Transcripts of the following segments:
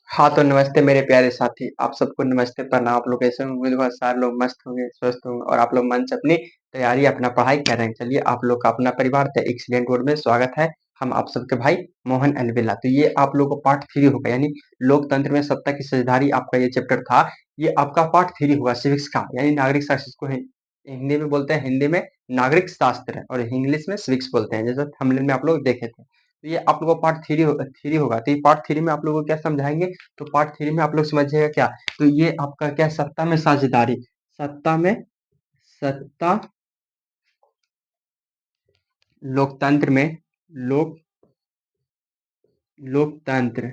हाँ, तो नमस्ते मेरे प्यारे साथी। आप सबको नमस्ते, प्रणाम। आप लोग कैसे होंगे? उम्मीद है सारे लोग मस्त होंगे, स्वस्थ होंगे और आप लोग मन से अपनी तैयारी, अपना पढ़ाई कर रहे हैं। चलिए, आप लोग का अपना परिवार द एक्सीलेंट वर्ड में स्वागत है। हम आप सबके भाई मोहन अलवेला। तो ये आप लोगों को पार्ट 3 होगा, यानी लोकतंत्र में सत्ता की साझेदारी आपका ये चैप्टर था। ये आपका पार्ट 3 होगा सिविक्स का, यानी नागरिक शास्त्र, जिसको हिंदी में बोलते हैं, हिंदी में नागरिक शास्त्र और इंग्लिश में सिविक्स बोलते हैं, जैसे थंबनेल में आप लोग देखे थे। तो ये आप लोगों को पार्ट 3 होगा। तो ये पार्ट 3 में आप लोगों को क्या समझाएंगे? तो पार्ट 3 में आप लोग समझिएगा क्या? तो ये आपका क्या, सत्ता में साझेदारी, सत्ता में सत्ता, लोकतंत्र में, लोक लोकतंत्र,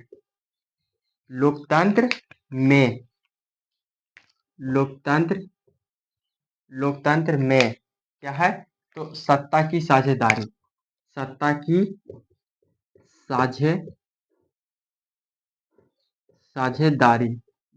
लोकतंत्र में, लोकतंत्र, लोकतंत्र में क्या है? तो सत्ता की साझेदारी, सत्ता की साझे साझेदारी,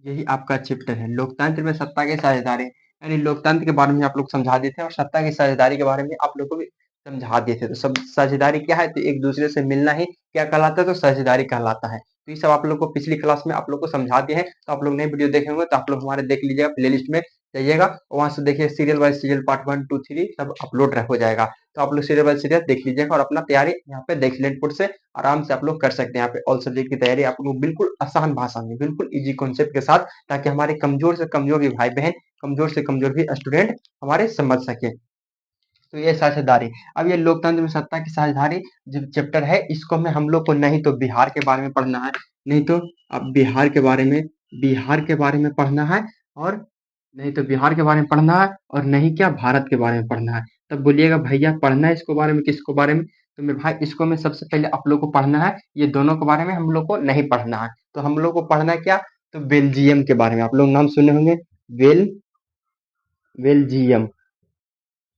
यही आपका चैप्टर है। लोकतंत्र में सत्ता की साझेदारी, यानी लोकतंत्र के बारे में आप लोग समझा देते हैं और सत्ता की साझेदारी के बारे में आप लोग को भी समझा देते हैं। तो सब साझेदारी क्या है? तो एक दूसरे से मिलना ही क्या कहलाता है? तो साझेदारी कहलाता है। तो ये सब आप लोग को पिछली क्लास में आप लोग को समझा दिए हैं। तो आप लोग नए वीडियो देखे होंगे तो आप लोग हमारे देख लीजिएगा, प्ले लिस्ट में जाइएगा, वहां से देखिए, सीरियल बाय सीरियल पार्ट 1 2 3 सब अपलोड हो जाएगा। तो आप लोग सीरियल बाय सीरियल देख लीजिएगा और अपना तैयारी यहाँ पे देख लेनपुर से आराम से आप लोग कर सकते हैं। यहाँ पे ऑल सब्जेक्ट की तैयारी आप लोग बिल्कुल आसान भाषा में, बिल्कुल इजी कॉन्सेप्ट के साथ, ताकि हमारे कमजोर से कमजोर भी भाई बहन, कमजोर से कमजोर भी स्टूडेंट हमारे समझ सके। तो ये साझेदारी, अब ये लोकतंत्र में सत्ता की साझेदारी जो चैप्टर है, इसको में हम लोग को नहीं तो बिहार के बारे में पढ़ना है, नहीं तो अब बिहार के बारे में, बिहार के बारे में पढ़ना है, और नहीं तो बिहार के बारे में पढ़ना है, और नहीं क्या, भारत के बारे में पढ़ना है। तब बोलिएगा भैया पढ़ना है इसको बारे में, किसको बारे में? तो मेरे भाई इसको में सबसे पहले आप लोग को पढ़ना है, ये दोनों के बारे में हम लोग को नहीं पढ़ना है। तो हम लोग को पढ़ना है क्या? तो बेल्जियम के बारे में आप लोग नाम सुने होंगे, बेल बेल्जियम,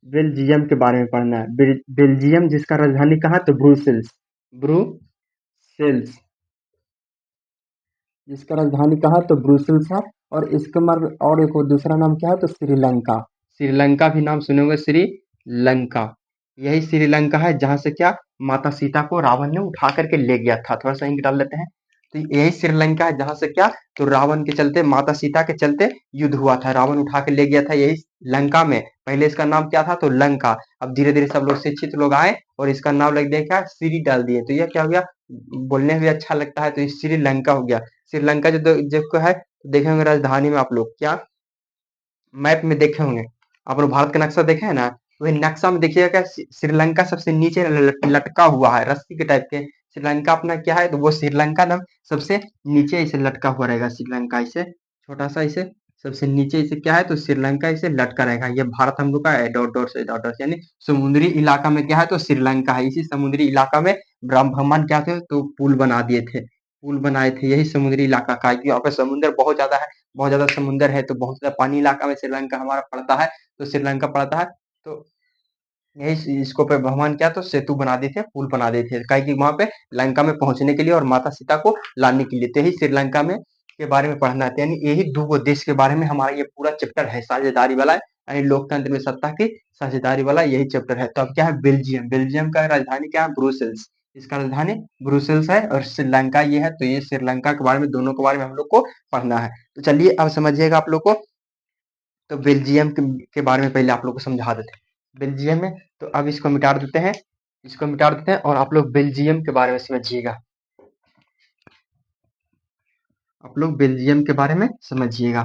बेल्जियम के बारे में पढ़ना है। बेल्जियम जिसका राजधानी कहाँ है? तो ब्रुसेल्स, ब्रुसेल्स, जिसका राजधानी कहाँ है? तो ब्रुसेल्स है। और इसका मर और एक और दूसरा नाम क्या है? तो श्रीलंका, श्रीलंका भी नाम सुने होंगे, श्रीलंका। यही श्रीलंका है जहाँ से क्या, माता सीता को रावण ने उठा करके ले गया था। थोड़ा सा इंक डाल लेते हैं। तो यही श्रीलंका है जहाँ से क्या, तो रावण के चलते, माता सीता के चलते युद्ध हुआ था, रावण उठा के ले गया था यही लंका में। पहले इसका नाम क्या था? तो लंका। अब धीरे धीरे सब लोग शिक्षित लोग आए और इसका नाम लग दिया क्या, श्री डाल दिए। तो यह क्या हो गया, बोलने में भी अच्छा लगता है, तो ये श्रीलंका हो गया। श्रीलंका जो है, देखे होंगे राजधानी में आप लोग क्या, मैप में देखे होंगे, आप लोग भारत का नक्शा देखे है ना, वही नक्शा में देखिएगा क्या, श्रीलंका सबसे नीचे लटका हुआ है, रस्सी के टाइप के। श्रीलंका अपना क्या है? तो वो श्रीलंका नाम सबसे नीचे इसे लटका हुआ रहेगा। श्रीलंका इसे छोटा सा, इसे सबसे नीचे इसे क्या है? तो श्रीलंका इसे लटका रहेगा। ये भारत हम लोग का है, डॉट डॉट से डॉट डॉट, यानी समुद्री इलाका में क्या है? तो श्रीलंका है। इसी समुद्री इलाका में राम भगवान क्या थे? तो पुल बना दिए थे, पुल बनाए थे, यही समुद्री इलाका का है। क्योंकि यहाँ पे समुद्र बहुत ज्यादा है, बहुत ज़्यादा समुंदर है, तो बहुत ज़्यादा पानी इलाका में श्रीलंका हमारा पड़ता है। तो श्रीलंका पड़ता है, तो यही इसको पे भगवान क्या, तो सेतु बना दिए थे, पुल बना दिए थे, काहे कि वहां पे लंका में पहुंचने के लिए और माता सीता को लाने के लिए। तो यही श्रीलंका में के बारे में पढ़ना है। तो यानी यही दो देश के बारे में हमारा ये पूरा चैप्टर है, साझेदारी वाला, यानी लोकतंत्र में सत्ता की साझेदारी वाला यही चैप्टर है। तो अब क्या है? बेल्जियम, बेल्जियम का राजधानी क्या है? ब्रुसेल्स, इसका राजधानी ब्रुसेल्स है। और श्रीलंका ये है, तो ये श्रीलंका के बारे में, दोनों के बारे में हम लोग को पढ़ना है। तो चलिए अब समझिएगा आप लोग को। तो बेल्जियम के बारे में पहले आप लोग को समझा देते हैं, बेल्जियम में। तो अब इसको मिटा देते हैं, इसको मिटा देते हैं, और आप लोग बेल्जियम के बारे में समझिएगा, आप लोग बेल्जियम के बारे में समझिएगा।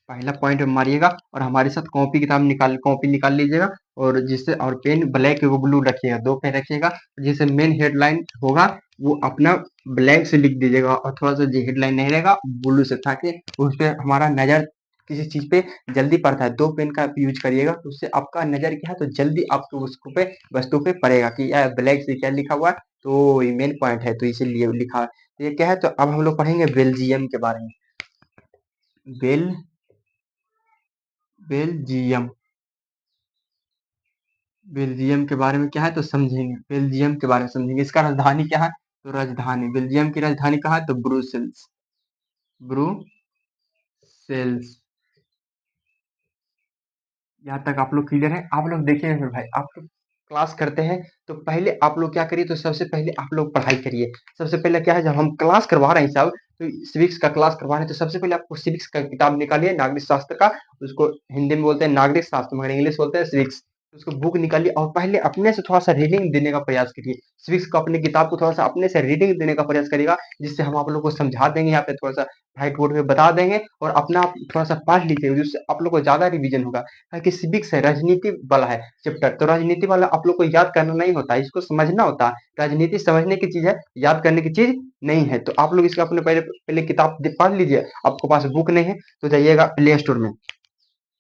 पहला पॉइंट मारिएगा और हमारे साथ कॉपी निकाल लीजिएगा, और जिससे, और पेन ब्लैक व ब्लू रखिएगा, दो पेन रखिएगा। जिससे मेन हेडलाइन होगा वो अपना ब्लैक से लिख दीजिएगा, और थोड़ा सा जो हेडलाइन नहीं रहेगा ब्लू से, ताकि उस पर हमारा नजर किसी चीज पे जल्दी पड़ता है। दो पेन का यूज करिएगा, तो उससे आपका नजर क्या है, तो जल्दी आपको उसको पे, वस्तु पे पड़ेगा कि यार ब्लैक से क्या लिखा हुआ है। तो ये मेन पॉइंट है, तो इसीलिए लिखा है। तो ये क्या है? तो अब हम लोग पढ़ेंगे बेल्जियम के बारे में। बेल बेल्जियम, बेल्जियम के बारे में क्या है? तो समझेंगे, बेल्जियम के बारे में समझेंगे। इसका राजधानी क्या है? तो राजधानी, बेल्जियम की राजधानी कहाँ है? तो ब्रुसेल्स, ब्रुसेल्स। यहाँ तक आप लोग क्लियर है? आप लोग देखिए फिर भाई, आप लोग क्लास करते हैं तो पहले आप लोग क्या करिए, तो सबसे पहले आप लोग पढ़ाई करिए। सबसे पहले क्या है, जब हम क्लास करवा रहे हैं साहब, तो सिविक्स का क्लास करवा रहे हैं, तो सबसे पहले आपको सिविक्स का किताब निकालिए, नागरिक शास्त्र का। उसको हिंदी में बोलते हैं नागरिक शास्त्र, मगर इंग्लिश बोलते हैं सिविक्स। उसको बुक निकालिए और पहले अपने से थोड़ा सा रीडिंग देने का प्रयास करिए। सिविक्स को अपनी किताब को थोड़ा सा अपने से रीडिंग देने का प्रयास करिएगा, जिससे हम आप लोग को समझा देंगे, यहाँ पे थोड़ा सा व्हाइट बोर्ड पे बता देंगे, और अपना आप थोड़ा सा पढ़ लीजिए, जिससे आप लोग को ज्यादा रिवीजन होगा। ताकि सिविक्स है, राजनीति वाला है चैप्टर, तो राजनीति वाला आप लोग को याद करना नहीं होता है, इसको समझना होता है। राजनीति समझने की चीज है, याद करने की चीज नहीं है। तो आप लोग इसका अपने पहले पहले किताब पढ़ लीजिए। आपके पास बुक नहीं है तो जाइएगा प्ले स्टोर में,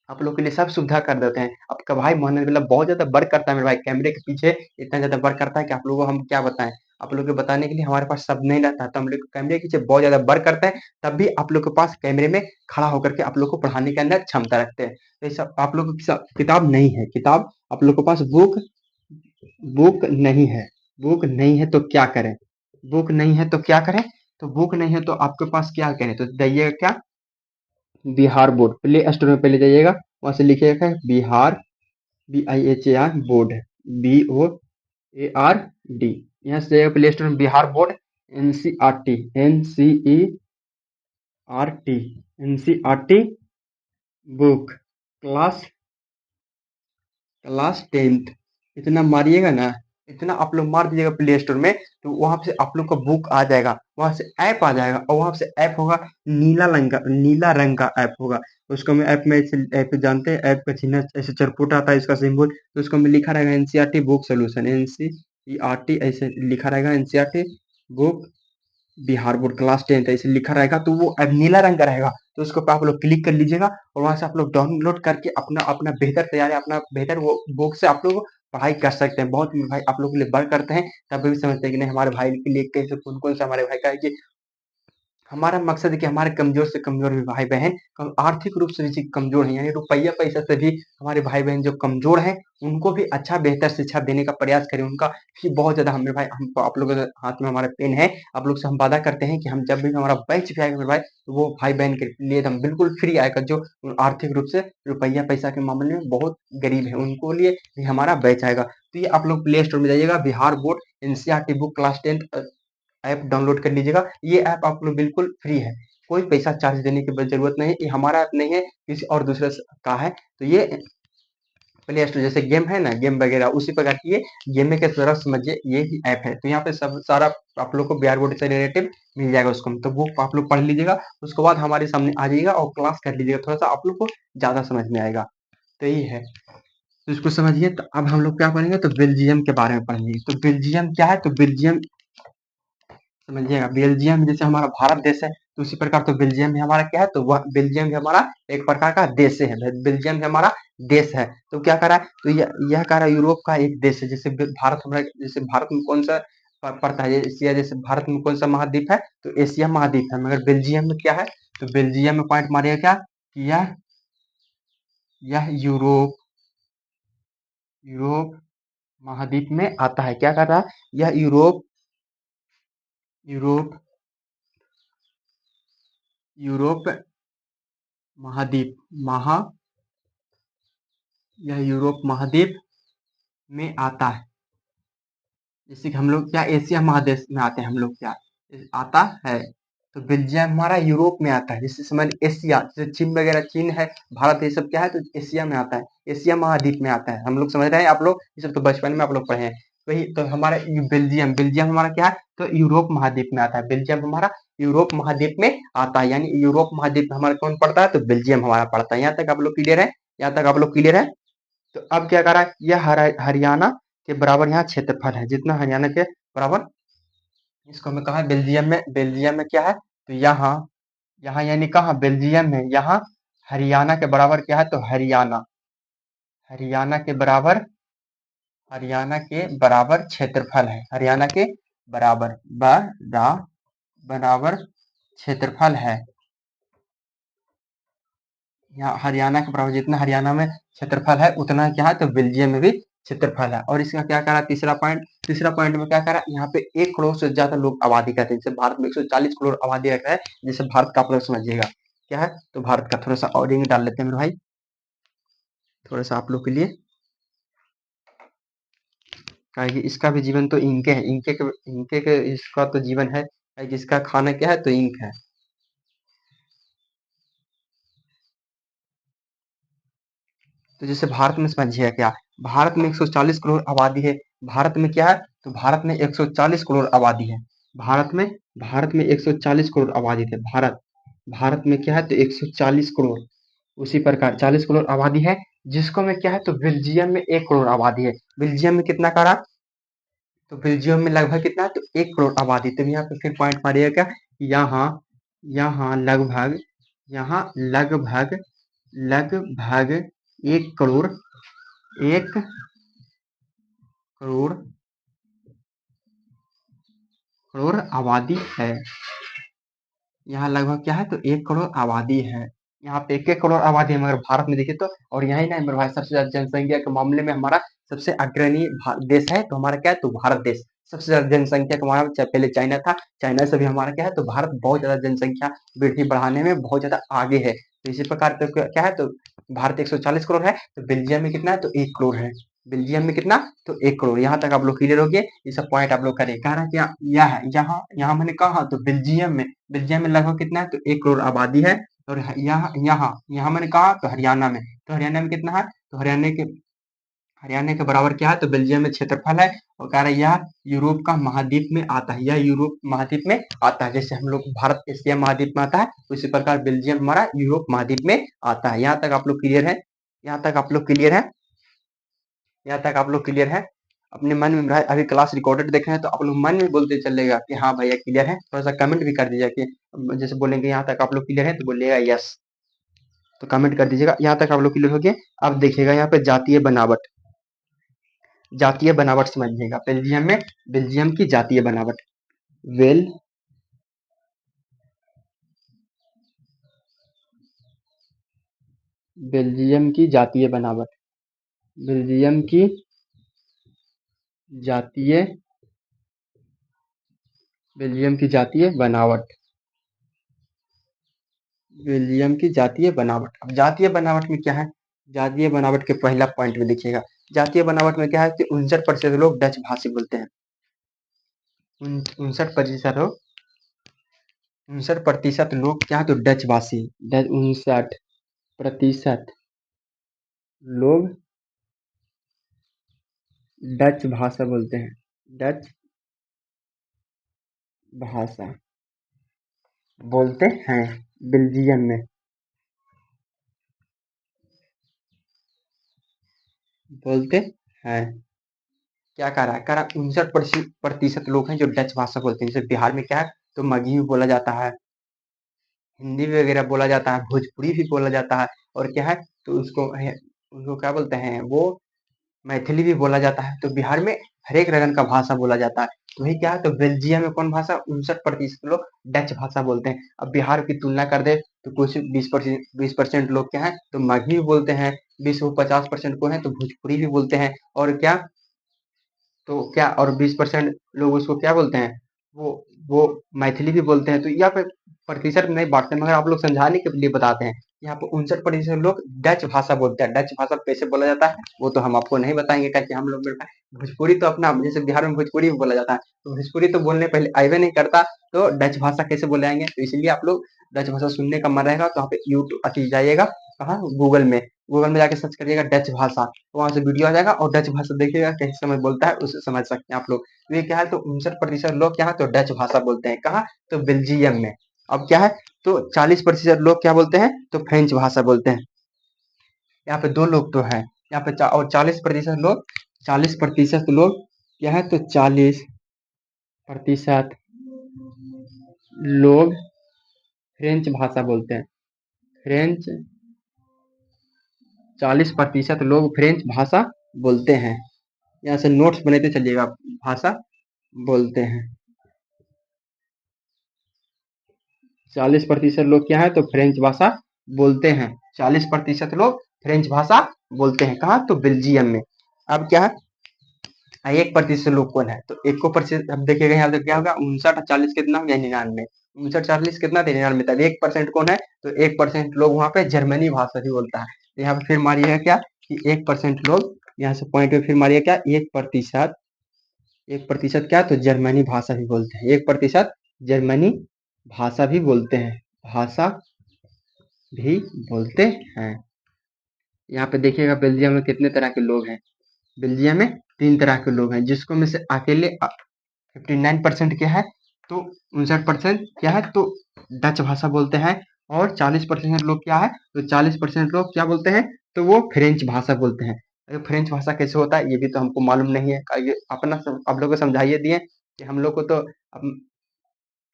आप लोग के लिए सब सुविधा कर देते हैं। आपका भाई मोहम्मद बिल्ला बहुत ज्यादा वर्क करता है मेरे भाई, कैमरे के पीछे इतना ज्यादा वर्क करता है कि आप लोगों को हम क्या बताएं। आप लोग को बताने के लिए हमारे पास शब्द नहीं रहता है, तो हम लोग कैमरे के पीछे बहुत ज्यादा वर्क करते हैं, तब भी आप लोग के पास कैमरे में खड़ा होकर के आप लोग को पढ़ाने के अंदर क्षमता रखते हैं। तो ये सब आप लोग को किताब नहीं है, किताब आप लोग के पास बुक बुक नहीं है। बुक नहीं है तो क्या करें, बुक नहीं है तो क्या करें, तो बुक नहीं है तो आपके पास क्या करें, तो जाइएगा क्या, बिहार बोर्ड प्ले स्टोर में पहले जाइएगा, वहां से लिखिएगा बिहार, BIHAR बोर्ड, BOARD। यहाँ से जाइएगा प्ले स्टोर में Bihar board, NCERT, NCERT book, class class 10th। इतना मारिएगा ना, इतना आप लोग मार दीजिएगा प्ले स्टोर में, तो वहां से आप लोग का बुक आ जाएगा, वहां से ऐप आ जाएगा, और वहां से ऐप होगा नीला रंग का ऐप होगा। उसको में ऐप में ऐप जानते हैं, ऐप का चिन्ह ऐसे चरपुटा आता है इसका सिंबल, तो उसको में लिखा रहेगा NCERT बुक सोल्यूशन, NCERT ऐसे लिखा रहेगा, NCERT book Bihar board class 10th ऐसे लिखा रहेगा, तो वो अब नीला रंग का रहेगा। तो उसको आप लोग क्लिक कर लीजिएगा, और वहां से आप लोग डाउनलोड करके अपना अपना बेहतर तैयारी, अपना बेहतर वो बुक से आप लोग पढ़ाई कर सकते हैं। बहुत भाई आप लोग के लिए वर्क करते हैं, तब भी समझते हैं कि नहीं हमारे भाई के लिए कैसे कौन कौन सा हमारे भाई का है कि हमारा मकसद है कि हमारे कमजोर से कमजोर भी भाई बहन आर्थिक रूप से भी कमजोर हैं, यानी रुपया पैसा से भी हमारे भाई बहन जो कमजोर हैं, उनको भी अच्छा बेहतर शिक्षा देने का प्रयास करें। उनका भी बहुत ज्यादा हमें भाई, हम आप लोगों के हाथ में हमारा पेन है, आप लोग से हम वादा करते हैं कि हम जब भी हमारा बैच भी आएगा मेरे भाई, तो वो भाई बहन के लिए हम बिल्कुल फ्री आएगा, जो आर्थिक रूप से रुपया पैसा के मामले में बहुत गरीब है, उनको लिए भी हमारा बैच आएगा। तो ये आप लोग प्ले स्टोर में जाइएगा, Bihar board NCERT book class 10th app download कर लीजिएगा। ये ऐप आप लोग बिल्कुल फ्री है, कोई पैसा चार्ज देने की जरूरत नहीं है, ये हमारा ऐप नहीं है, किसी और दूसरे का है। तो ये प्ले स्टोर जैसे गेम है ना, गेम वगैरह उसी प्रकार की ये गेम के तरह समझिए, ये ही ऐप है। तो यहाँ पे सब सारा आप लोग को बिहार बोर्ड से रिलेटेड मिल जाएगा, उसको तो वो आप लोग पढ़ लीजिएगा, उसके बाद हमारे सामने आ जाइएगा और क्लास कर लीजिएगा, थोड़ा सा आप लोग को ज्यादा समझ में आएगा। तो यही है, तो इसको समझिए। तो अब हम लोग क्या पढ़ेंगे, तो बेल्जियम के बारे में पढ़ेंगे। तो बेल्जियम क्या है, तो बेल्जियम समझिएगा, बेल्जियम जैसे हमारा भारत देश है, तो उसी प्रकार तो बेल्जियम भी हमारा क्या है, तो वह बेल्जियम भी हमारा एक प्रकार का देश है, बेल्जियम भी हमारा देश है। तो क्या करा है, तो यह कह रहा है यूरोप का एक देश है। जैसे भारत हमारा, जैसे भारत में कौन सा पड़ता है, एशिया, जैसे भारत में कौन सा महाद्वीप है, तो एशिया महाद्वीप है। मगर बेल्जियम में क्या है, तो बेल्जियम में पॉइंट मारिएगा क्या, कि यह यूरोप यूरोप महाद्वीप में आता है। क्या कर रहा है, यह यूरोप यूरोप यूरोप महाद्वीप महा यह यूरोप महाद्वीप में आता है। जैसे कि हम लोग क्या एशिया महादेश में आते हैं, हम लोग क्या आता है, तो बेल्जियम हमारा यूरोप में आता है। जैसे समझ एशिया, जैसे चीन वगैरह, चीन है, भारत, ये सब क्या है, तो एशिया में आता है, एशिया महाद्वीप में आता है। हम लोग समझ रहे हैं, आप लोग ये सब तो बचपन में आप लोग पढ़े हैं। वही तो हमारा बेल्जियम बेल्जियम हमारा क्या है, तो यूरोप महाद्वीप में आता है। बेल्जियम हमारा यूरोप महाद्वीप में आता है, यानी यूरोप महाद्वीप में हमारा कौन पड़ता है, तो बेल्जियम हमारा पड़ता है। यहाँ तक आप लोग क्लियर है, यहाँ तक आप लोग क्लियर है। तो अब क्या करा है, यह हरियाणा के बराबर यहाँ क्षेत्रफल है, जितना हरियाणा के बराबर। इसको हमें कहा है बेल्जियम में क्या है, तो यहाँ यहाँ यानी कहाँ, बेल्जियम में, यहाँ हरियाणा के बराबर क्या है, तो हरियाणा हरियाणा के बराबर हरियाणा के बराबर क्षेत्रफल है, हरियाणा के बराबर बराबर क्षेत्रफल है। यहाँ हरियाणा के बराबर, जितना हरियाणा में क्षेत्रफल है उतना क्या है, तो बेल्जियम में भी क्षेत्रफल है। और इसका क्या करा, तीसरा पॉइंट में क्या करा, यहाँ पे 1 करोड़ से ज्यादा लोग आबादी कहते हैं। जैसे भारत में 140 करोड़ आबादी रखता है, जैसे भारत का आप लोग समझिएगा क्या है, तो भारत का थोड़ा सा ऑडिंग डाल लेते हैं मेरे भाई, थोड़ा सा आप लोग के लिए। काहे कि इसका भी जीवन तो इंके है, इंके के इसका तो जीवन है, काहे कि इसका खाना क्या है तो इंक है। तो जैसे भारत में समझिए क्या, भारत में 140 करोड़ आबादी है। भारत में क्या है, तो भारत में 140 करोड़ आबादी है। भारत में भारत में 140 करोड़ आबादी थे। भारत में क्या है तो 140 करोड़। उसी प्रकार 40 करोड़ आबादी है, जिसको में क्या है तो बेल्जियम में 1 करोड़ आबादी है। बेल्जियम में कितना करा, तो बेल्जियम में लगभग कितना है तो 1 करोड़ आबादी। तो यहाँ पे फिर पॉइंट मारिएगा क्या, यहाँ यहाँ लगभग यहाँ लगभग लगभग 1 करोड़ 1 करोड़ करोड़ आबादी है। यहाँ लगभग क्या है तो 1 करोड़ आबादी है। यहाँ पे 1-1 करोड़ आबादी है, मगर भारत में देखिए तो, और यही ना मेरे भाई सबसे ज़्यादा जनसंख्या के मामले में हमारा सबसे अग्रणी देश है, तो हमारा क्या है तो भारत देश सबसे ज़्यादा जनसंख्या का, हमारा पहले चाइना था, चाइना से भी हमारा क्या है तो भारत बहुत ज़्यादा जनसंख्या वृद्धि बढ़ाने में बहुत ज़्यादा आगे है। तो इसी प्रकार तो क्या है तो भारत 140 करोड़ है, तो बेल्जियम में कितना है तो 1 करोड़ है। बेल्जियम में कितना तो 1 करोड़। यहाँ तक आप लोग क्लियर हो गए, ये सब पॉइंट आप लोग करें। कह रहा है कि यहाँ यहाँ मैंने कहा तो बेल्जियम में लगभग कितना है तो 1 करोड़ आबादी है। और यहाँ यहाँ यहाँ मैंने कहा तो हरियाणा में, तो हरियाणा में कितना है तो हरियाणा के बराबर क्या है तो बेल्जियम में क्षेत्रफल है। और कह रहा है यह यूरोप का महाद्वीप में आता है, यह यूरोप महाद्वीप में आता है। जैसे हम लोग भारत एशिया महाद्वीप में आता है, उसी प्रकार बेल्जियम हमारा यूरोप महाद्वीप में आता है। यहाँ तक आप लोग क्लियर है, यहाँ तक आप लोग क्लियर है, यहाँ तक आप लोग क्लियर है। अपने मन में रहे, अभी क्लास रिकॉर्डेड देख रहे हैं तो आप लोग मन में बोलते चलेगा कि हाँ भैया क्लियर है। थोड़ा सा कमेंट भी कर दीजिएगा कि जैसे बोलेंगे यहाँ तक आप लोग क्लियर है तो बोलिएगा यस, तो कमेंट कर दीजिएगा। यहाँ तक आप लोग क्लियर हो गए। अब देखिएगा यहाँ पे जातीय बनावट समझिएगा। बेल्जियम की जातीय बनावट, वेल बेल्जियम की जातीय बनावट, बेल्जियम की जातीय बेल्जियम की जातीय बनावट, बेल्जियम की जातीय बनावट। अब जातीय बनावट में क्या है, जातीय बनावट के पहला पॉइंट में देखिएगा। जातीय बनावट में क्या है कि 69% लोग डच भाषी बोलते हैं। 69% लोग 69% लोग क्या है तो डच भाषी, 69% लोग डच भाषा बोलते हैं, डच भाषा बोलते हैं बेल्जियम में, बोलते हैं। क्या कह रहा है, कह रहा है 69% लोग हैं जो डच भाषा बोलते हैं। जैसे बिहार में क्या है तो मगही भी बोला जाता है, हिंदी वगैरह बोला जाता है, भोजपुरी भी बोला जाता है, और क्या है तो उसको क्या बोलते हैं वो मैथिली भी बोला जाता है। तो बिहार में हर एक रकम का भाषा बोला जाता है। तो वही क्या है तो बेल्जियम में कौन भाषा 69% लोग डच भाषा बोलते हैं। अब बिहार की तुलना कर दे तो कुछ 20% लोग क्या है तो मगही भी बोलते हैं, 20-50% को है तो भोजपुरी भी बोलते हैं, और क्या तो क्या और 20% लोग उसको क्या बोलते हैं वो वो मैथिली भी बोलते हैं। तो यहाँ पे प्रतिशत नहीं बांटते, मगर आप लोग समझाने के लिए बताते हैं। यहाँ पे 69% लोग डच भाषा बोलते हैं। डच भाषा कैसे बोला जाता है वो तो हम आपको नहीं बताएंगे, क्योंकि हम लोग भोजपुरी तो अपना, जैसे बिहार में भोजपुरी भी बोला जाता है, तो भोजपुरी तो बोलने पहले आइवे नहीं करता, तो डच भाषा कैसे बोले आएंगे। तो इसलिए आप लोग डच भाषा सुनने का मन रहेगा तो यहाँ पे यूट्यूब अति जाइएगा, कहाँ गूगल में जाके सर्च करिएगा डच भाषा, तो वहां से वीडियो आ जाएगा और डच भाषा देखिएगा कैसे समझ बोलता है, उससे समझ सकते हैं आप लोग। तो ये क्या है तो 69% लोग क्या है तो डच भाषा बोलते हैं, कहाँ तो बेल्जियम में। अब क्या है तो 40% लोग क्या बोलते हैं तो फ्रेंच भाषा बोलते हैं। यहाँ पे दो लोग तो है, यहाँ पे और 40% लोग क्या है तो 40% लोग फ्रेंच भाषा बोलते हैं। फ्रेंच 40% लोग फ्रेंच भाषा बोलते हैं। यहाँ से नोट्स बनाते चलिएगा, भाषा बोलते हैं। 40% लोग क्या है तो फ्रेंच भाषा बोलते हैं। 40% लोग फ्रेंच भाषा बोलते हैं, कहाँ तो बेल्जियम में। अब क्या है 1% लोग कौन है तो 1% अब देखिएगा यहाँ पे क्या होगा 59 40 कितना हो गया 99, 59 40 कितना थे 99, तब 1% कौन है तो 1% लोग वहाँ पे जर्मनी भाषा भी बोलता है। तो यहाँ पे फिर मारिएगा क्या कि 1% लोग, यहाँ से पॉइंट पे फिर मारिएगा क्या 1% 1% क्या, तो जर्मनी भाषा भी बोलते हैं, 1% जर्मनी भाषा भी बोलते हैं, भाषा भी बोलते हैं। यहाँ पे देखिएगा बेल्जियम में कितने तरह के लोग हैं। बेल्जियम में 3 तरह के लोग हैं, जिसको में से अकेले 59% क्या है, तो 59% क्या है, तो डच भाषा बोलते हैं। और 40% लोग क्या है, तो 40% लोग क्या बोलते हैं, तो वो फ्रेंच भाषा बोलते हैं। फ्रेंच भाषा कैसे होता है, ये भी तो हमको मालूम नहीं है। ये अपना आप लोग को समझाइए दिए कि हम लोग को तो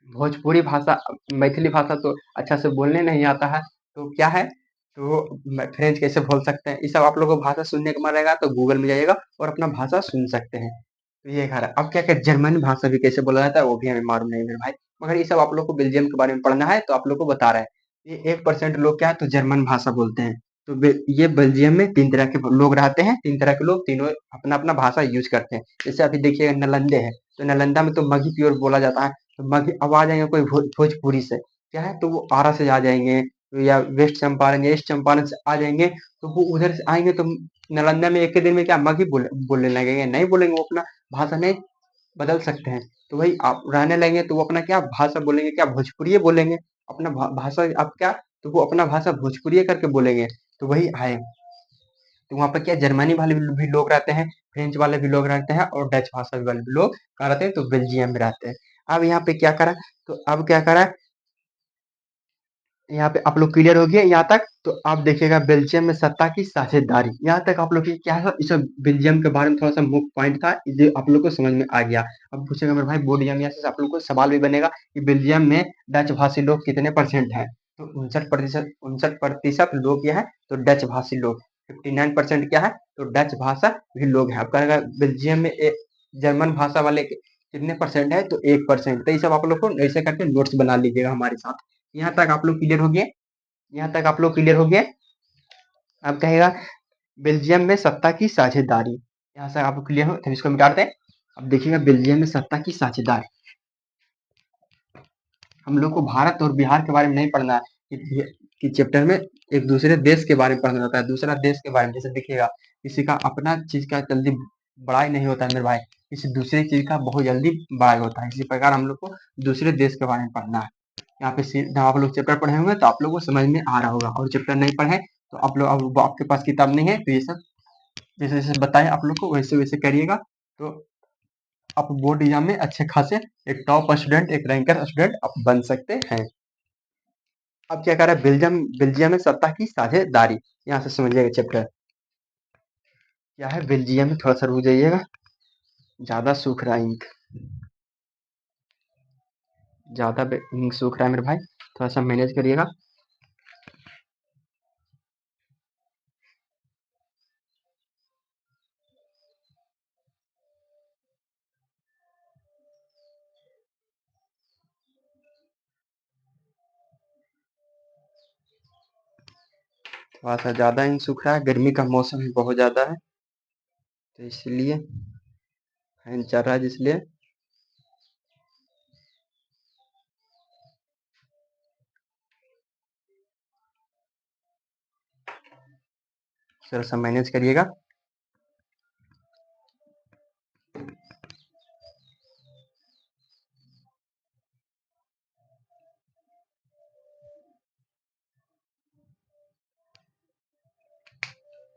भोजपुरी भाषा, मैथिली भाषा तो अच्छा से बोलने नहीं आता है, तो क्या है, तो फ्रेंच कैसे बोल सकते हैं। ये सब आप लोगों को भाषा सुनने का मन रहेगा तो गूगल में जाइएगा और अपना भाषा सुन सकते हैं। तो ये खा रहा अब क्या क्या जर्मन भाषा भी कैसे बोला जाता है वो भी हमें मालूम नहीं मेरे भाई, मगर ये सब आप लोग को बेल्जियम के बारे में पढ़ना है तो आप लोग को बता रहा है। ये 1% लोग क्या है, तो जर्मन भाषा बोलते हैं। तो ये बेल्जियम में 3 तरह के लोग रहते हैं, 3 तरह के लोग, तीनों अपना अपना भाषा यूज करते हैं। जैसे अभी देखिएगा नालंदे है, तो नालंदा में तो मगही प्योर बोला जाता है। तो मगही अब आ जाएंगे कोई भोजपुरी से, क्या है, तो वो आरा से आ जाएंगे, या वेस्ट चंपारण या ईस्ट चंपारण से आ जाएंगे, तो वो उधर से आएंगे तो नालंदा में एक ही दिन में क्या मगही बोलने लगेंगे, नहीं बोलेंगे, वो अपना भाषा नहीं बदल सकते हैं। तो वही आप रहने लगेंगे तो वो अपना क्या भाषा बोलेंगे, क्या भोजपुरी बोलेंगे, अपना भाषा आप क्या, तो वो अपना भाषा भोजपुरी करके बोलेंगे। तो वही है, तो वहाँ पर क्या जर्मनी वाले भी लोग रहते हैं, फ्रेंच वाले भी लोग रहते हैं, और डच भाषा वाले भी लोग कहाँ रहते हैं, तो बेल्जियम में रहते हैं। अब यहाँ पे क्या करा, तो अब क्या करा, यहाँ पे आप लोग क्लियर हो गए यहाँ तक। तो आप देखिएगा बेल्जियम में सत्ता की साझेदारी, यहाँ तक आप लोग की क्या है, इस बेल्जियम के बारे में थोड़ा सा मुख्य पॉइंट था, ये आप लोग को समझ में आ गया। अब पूछेगा मेरे भाई बोर्ड एग्जाम से आप लोग को सवाल भी बनेगा कि बेल्जियम में डच भाषी लोग कितने परसेंट हैं, तो 59% लोग क्या है, तो डच भाषी लोग, 59% क्या है, तो डच भाषा भी लोग हैं। अब कहेगा बेल्जियम में जर्मन भाषा वाले कितने परसेंट है, तो 1%। तो ये सब आप लोग को ऐसे करके नोट्स बना लीजिएगा हमारे साथ। यहाँ तक आप लोग क्लियर हो गए, यहाँ तक आप लोग क्लियर हो गए। अब कहेगा बेल्जियम में सत्ता की साझेदारी, यहाँ से आप क्लियर हो, तो इसको मिटा दें। अब देखिएगा बेल्जियम में सत्ता की साझेदारी, हम लोग को भारत और बिहार के बारे में नहीं पढ़ना है कि चैप्टर में एक दूसरे देश के बारे में पढ़ना होता है, दूसरा देश के बारे में। जैसे देखिएगा किसी का अपना चीज का जल्दी बड़ाई नहीं होता है मेरे भाई, किसी दूसरे चीज का बहुत जल्दी बड़ाई होता है। इसी प्रकार हम लोग को दूसरे देश के बारे में पढ़ना है। यहाँ पे जब आप लोग चैप्टर पढ़े होंगे तो आप लोग को समझ में आ रहा होगा, और चैप्टर नहीं पढ़े तो आप लोग, अब आपके पास किताब नहीं है तो ये सब जैसे जैसे बताएं आप लोग को वैसे वैसे करिएगा, तो आप बोर्ड एग्जाम में अच्छे खासे एक टॉप स्टूडेंट, एक रैंकर स्टूडेंट आप बन सकते हैं। अब क्या कर रहा है, बेल्जियम बेल्जियम में सत्ता की साझेदारी, यहाँ से समझिएगा चैप्टर क्या है। बेल्जियम में थोड़ा सा रुक जाइएगा, ज्यादा सूख रहा है इंक, ज्यादा इंक सूख रहा है मेरे भाई, थोड़ा सा मैनेज करिएगा। थोड़ा सा ज्यादा इंक सूख रहा है, गर्मी का मौसम भी बहुत ज्यादा है, तो इसलिए फैन चल रहा है, इसलिए थोड़ा सा मैनेज करिएगा।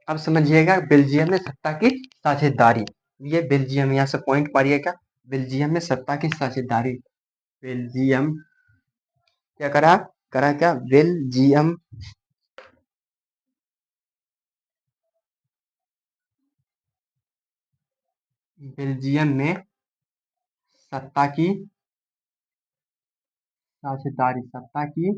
अब समझिएगा बेल्जियम में सत्ता की साझेदारी, ये बेल्जियम, यहाँ से पॉइंट मारिएगा, बेल्जियम में सत्ता की साझेदारी। बेल्जियम क्या करा, करा क्या, बेल्जियम, बेल्जियम में सत्ता की साझेदारी, सत्ता की,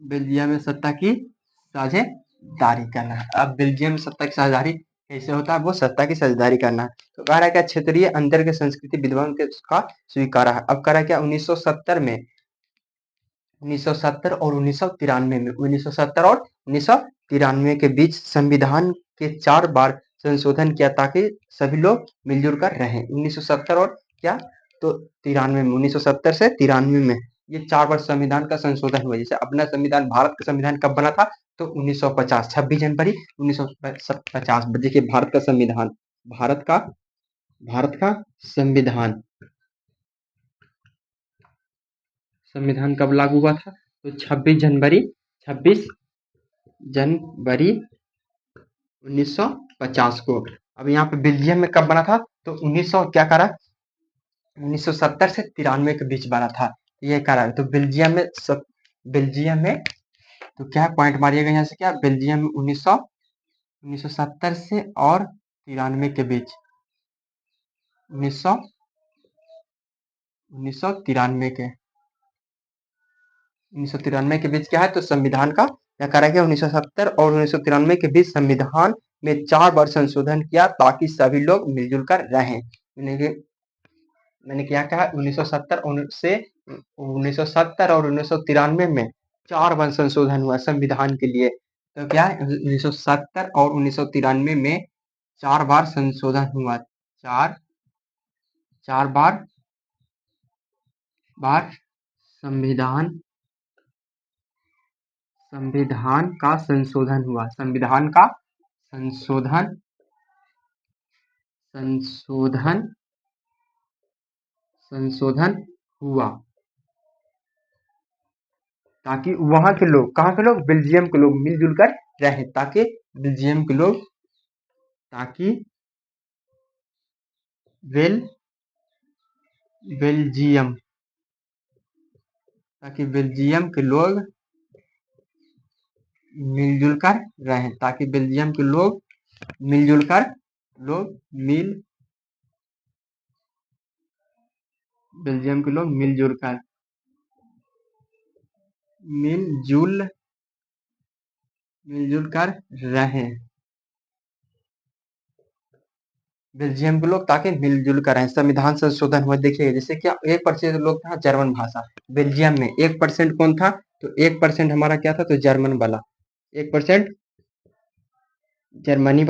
बेल्जियम में सत्ता की साझेदारी करना है। अब बेल्जियम में सत्ता की साझेदारी कैसे होता है, वो सत्ता की साझेदारी करना है। तो कह रहा है क्या, क्षेत्रीय अंतर के संस्कृति विद्वान के का स्वीकारा है। अब कह रहा है क्या, 1970 में, 1970 और 1993 में, 1970 और 1993 के बीच संविधान के 4 बार संशोधन किया ताकि सभी लोग मिलजुल कर रहें। 1970 और क्या, तो 93 में, 1970 से 93 में ये 4 बार संविधान का संशोधन हुआ। जैसे अपना संविधान, भारत का संविधान कब बना था, तो 1950, 26 जनवरी 1950। देखिए भारत का संविधान, भारत का भारत का संविधान संविधान कब लागू हुआ था? तो 26 जनवरी 1950 को। अब यहाँ पे बेल्जियम में कब बना था? तो 1900 क्या करा, 1970 से 93 के बीच बना था, ये करा। तो बेल्जियम में तो क्या पॉइंट मारिएगा यहाँ से, क्या बेल्जियम में 1970 से और 93 के बीच, 1993 के 1993 के बीच क्या है? तो संविधान का क्या करा गया? 1970 और 1993 के बीच संविधान में 4 बार संशोधन किया ताकि सभी लोग मिलजुल कर रहें। मैंने क्या कहा? 1970 और 1993 में 4 बार संशोधन हुआ संविधान के लिए। तो क्या है? 1970 और 1993 में 4 बार संशोधन हुआ। चार बार संविधान का संशोधन हुआ। संविधान का संशोधन संशोधन संशोधन हुआ ताकि वहां के लोग, कहाँ के लोग? बेल्जियम के लोग मिलजुल कर रहे, ताकि बेल्जियम के लोग ताकि बेल बेल्जियम ताकि बेल्जियम के लोग मिलजुल कर रहें, ताकि बेल्जियम के लोग मिलजुल कर लोग मिल बेल्जियम के लोग मिलजुल कर मिलजुल मिलजुल कर रहें, बेल्जियम के लोग ताकि मिलजुल कर रहें। संविधान संशोधन हुआ। देखिए जैसे क्या 1% लोग था जर्मन भाषा, बेल्जियम में 1% कौन था? तो 1% हमारा क्या था? तो जर्मन वाला 1% जर्मनी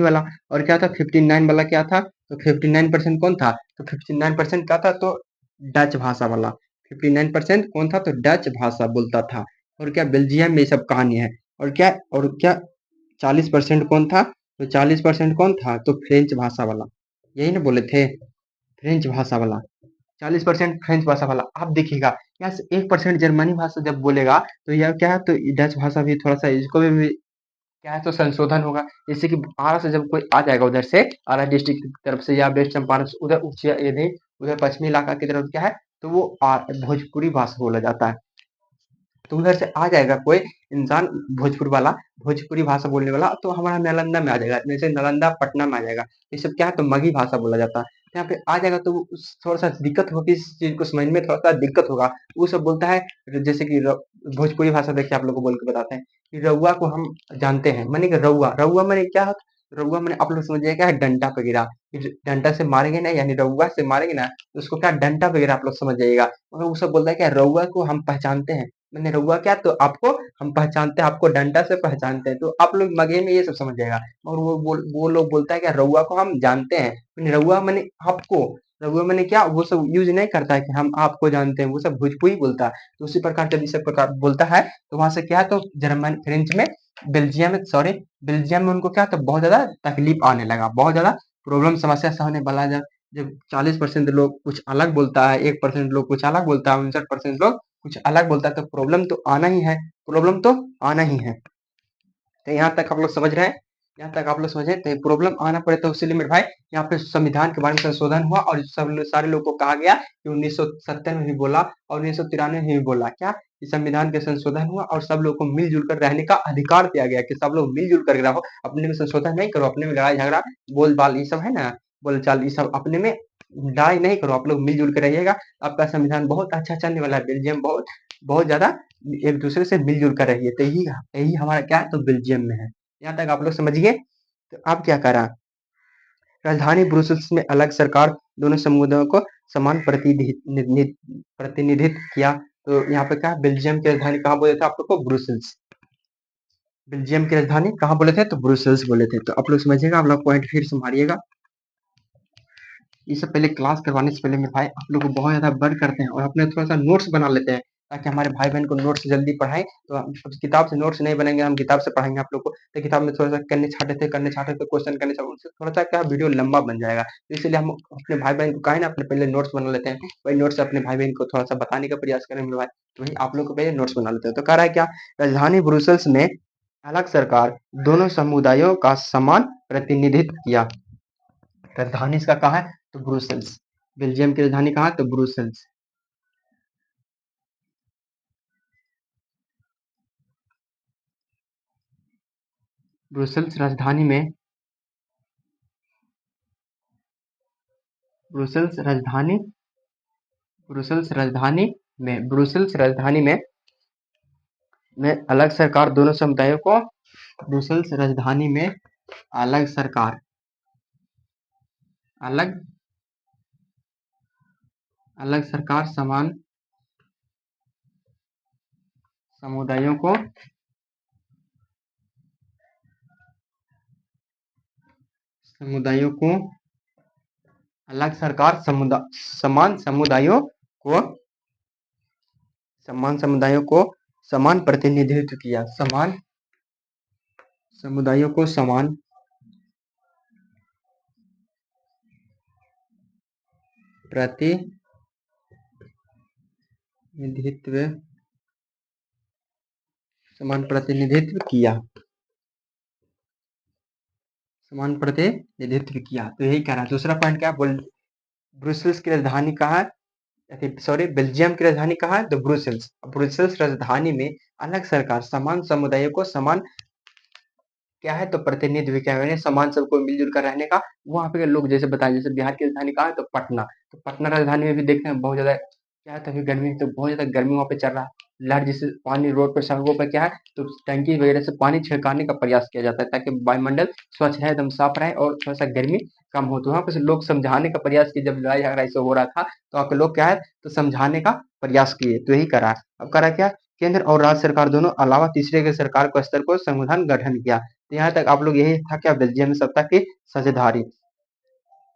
वाला। और क्या था? 59 वाला क्या था? तो 59% कौन था? तो 59% क्या था? तो डच भाषा वाला। 59% कौन था? तो डच भाषा बोलता था। और क्या बेल्जियम में ये सब कहानी है। और क्या 40% कौन था? तो 40% कौन था? तो फ्रेंच भाषा वाला। यही ना बोले थे, फ्रेंच भाषा वाला। 40% फ्रेंच भाषा वाला। आप देखिएगा यहाँ से 1% जर्मनी भाषा जब बोलेगा तो यह क्या है? तो डच भाषा भी थोड़ा सा इसको भी क्या है? तो संशोधन होगा। जैसे कि आरा से जब कोई आ जाएगा उधर से, आरा डिस्ट्रिक्ट की तरफ से या वेस्ट चंपारण से, उधर उधर पश्चिमी इलाका की तरफ क्या है? तो वो भोजपुरी भाषा बोला जाता है। तो उधर से आ जाएगा कोई इंसान भोजपुरी भाषा बोलने वाला, तो हमारा नालंदा में आ जाएगा। जैसे नालंदा पटना में आ जाएगा, ये सब क्या है? तो मगही भाषा बोला जाता है। यहाँ पे आ जाएगा तो थोड़ा सा दिक्कत होगी, इस चीज को समझ में थोड़ा सा दिक्कत होगा। वो सब बोलता है जैसे कि भोजपुरी भाषा देखिए आप लोग को बोल के बताते हैं कि रउआ को हम जानते हैं, माने कि रउआ रउआ माने क्या होता? रउआ माने आप लोग समझिए क्या है? डंडा पे गिरा। डंडा से मारेंगे ना, यानी रउआ से मारेंगे ना, तो उसको क्या डंडा पे गिरा आप लोग समझ जाइएगा। मगर वो सब बोलता है क्या? रउआ को हम पहचानते हैं, मैंने रउआ क्या? तो आपको हम पहचानते हैं, आपको डंडा से पहचानते हैं। तो आप लोग मगही में ये सब समझ जाएगा। और वो लोग बोलता है क्या? रउआ को हम जानते हैं, मैंने रउआ मैंने आपको, रउआ मैंने क्या? वो सब यूज नहीं करता है कि हम आपको जानते हैं, वो सब भोजपुरी बोलता है। तो उसी प्रकार जब इस प्रकार बोलता है तो वहां से क्या है? तो जर्मन फ्रेंच में बेल्जियम में उनको क्या? तो बहुत ज्यादा तकलीफ आने लगा, बहुत ज्यादा प्रॉब्लम समस्या से होने वाला। जब 40% लोग कुछ अलग बोलता है, 1% लोग कुछ अलग बोलता है, 59% लोग कुछ अलग बोलता है, तो प्रॉब्लम तो आना ही है, प्रॉब्लम तो आना ही है। तो यहाँ तक आप लोग समझ रहे हैं? यहाँ तक आप लोग समझे? तो प्रॉब्लम आना पड़े, तो इसलिए मेरे भाई यहाँ पे संविधान के बारे में संशोधन हुआ और सारे लोग को कहा गया कि 1970 में भी बोला और 1993 में भी बोला क्या कि संविधान के संशोधन हुआ और सब लोग को मिलजुल कर रहने का अधिकार दिया गया कि सब लोग मिलजुल कर रहो, अपने में संशोधन नहीं करो, अपने में लड़ाई झगड़ा बोल बाल ये सब है ना, बोल चाल ये सब अपने में लड़ाई नहीं करो, आप लोग मिलजुल कर रहिएगा। आपका संविधान बहुत अच्छा चलने वाला है। बेल्जियम बहुत बहुत ज्यादा एक दूसरे से मिलजुल कर रही है। तो यही यही हमारा क्या है? तो बेल्जियम में है। यहाँ तक आप लोग समझिए। तो अब क्या करा? राजधानी ब्रुसेल्स में अलग सरकार दोनों समुदायों को समान प्रतिनिधित्व किया। तो यहाँ पे क्या? बेल्जियम की राजधानी कहाँ बोले थे आप लोग को? ब्रुसेल्स। बेल्जियम की राजधानी कहाँ बोले थे? तो ब्रुसेल्स बोले थे। तो आप लोग समझिएगा, आप लोग पॉइंट फिर संभालिएगा। ये सब पहले क्लास करवाने से पहले मेरे भाई आप लोग को बहुत ज्यादा वर्क करते हैं और अपने थोड़ा सा नोट्स बना लेते हैं ताकि हमारे भाई बहन को नोट्स जल्दी पढ़ाएं। तो हम किताब से नोट्स नहीं बनेंगे, हम किताब से पढ़ाएंगे आप लोग को, तो किताब में थोड़ा सा करने छाटे थे क्वेश्चन करने छाटे, उससे थोड़ा सा क्या वीडियो लंबा बन जाएगा। तो इसलिए हम अपने भाई बहन को कहें ना, अपने पहले नोट्स बना लेते हैं, वही नोट्स अपने भाई बहन को थोड़ा सा बताने का प्रयास करें मेरे भाई। तो वही आप लोग को पहले नोट्स बना लेते हैं। तो कह रहा है क्या, राजधानी ब्रुसेल्स में अलग सरकार दोनों समुदायों का समान प्रतिनिधित्व किया। राजधानी इसका कहाँ है, तो ब्रुसेल्स। बेल्जियम की राजधानी कहाँ है, तो ब्रुसेल्स। ब्रुसेल्स राजधानी में, ब्रुसेल्स राजधानी, ब्रुसेल्स राजधानी में अलग सरकार दोनों समुदायों को, ब्रुसेल्स राजधानी में अलग सरकार, अलग अलग सरकार समान समुदायों को, समुदायों को अलग सरकार समान समुदायों को, समान समुदायों को समान प्रतिनिधित्व किया। समान समुदायों को समान प्रतिनिधित्व, समान प्रतिनिधित्व किया, समान प्रतिनिधित्व किया। तो यही कह रहा है। दूसरा पॉइंट क्या बोल, ब्रुसेल्स की राजधानी कहाँ है, सॉरी बेल्जियम की राजधानी कहाँ है, तो ब्रुसेल्स। ब्रुसेल्स राजधानी में अलग सरकार समान समुदायों को समान क्या है, तो प्रतिनिधित्व क्या है, समान सबको मिलजुल कर रहने का। वहाँ पे के लोग जैसे बताए, जैसे बिहार की राजधानी कहाँ है, तो पटना। तो पटना राजधानी में भी देखते हैं बहुत ज्यादा क्या है, तभी गर्मी, तो बहुत ज्यादा गर्मी वहाँ पे चल रहा है। लहर जैसे पानी रोड पर सड़कों पर क्या है, तो टंकी वगैरह से पानी छिड़काने का प्रयास किया जाता है, ताकि वायुमंडल स्वच्छ रहे, एकदम साफ रहे और थोड़ा सा गर्मी कम हो। तो वहाँ पे से लोग समझाने का प्रयास किए, जब लड़ाई झगड़ा ऐसे हो रहा था, तो वहाँ पे लोग क्या है, तो समझाने का प्रयास किए। तो यही करा। अब करा क्या, केंद्र और राज्य सरकार दोनों अलावा तीसरे के सरकार को स्तर को संविधान गठन किया। तो यहाँ तक आप लोग, यही था क्या, बेल्जियम में सत्ता की साझेदारी,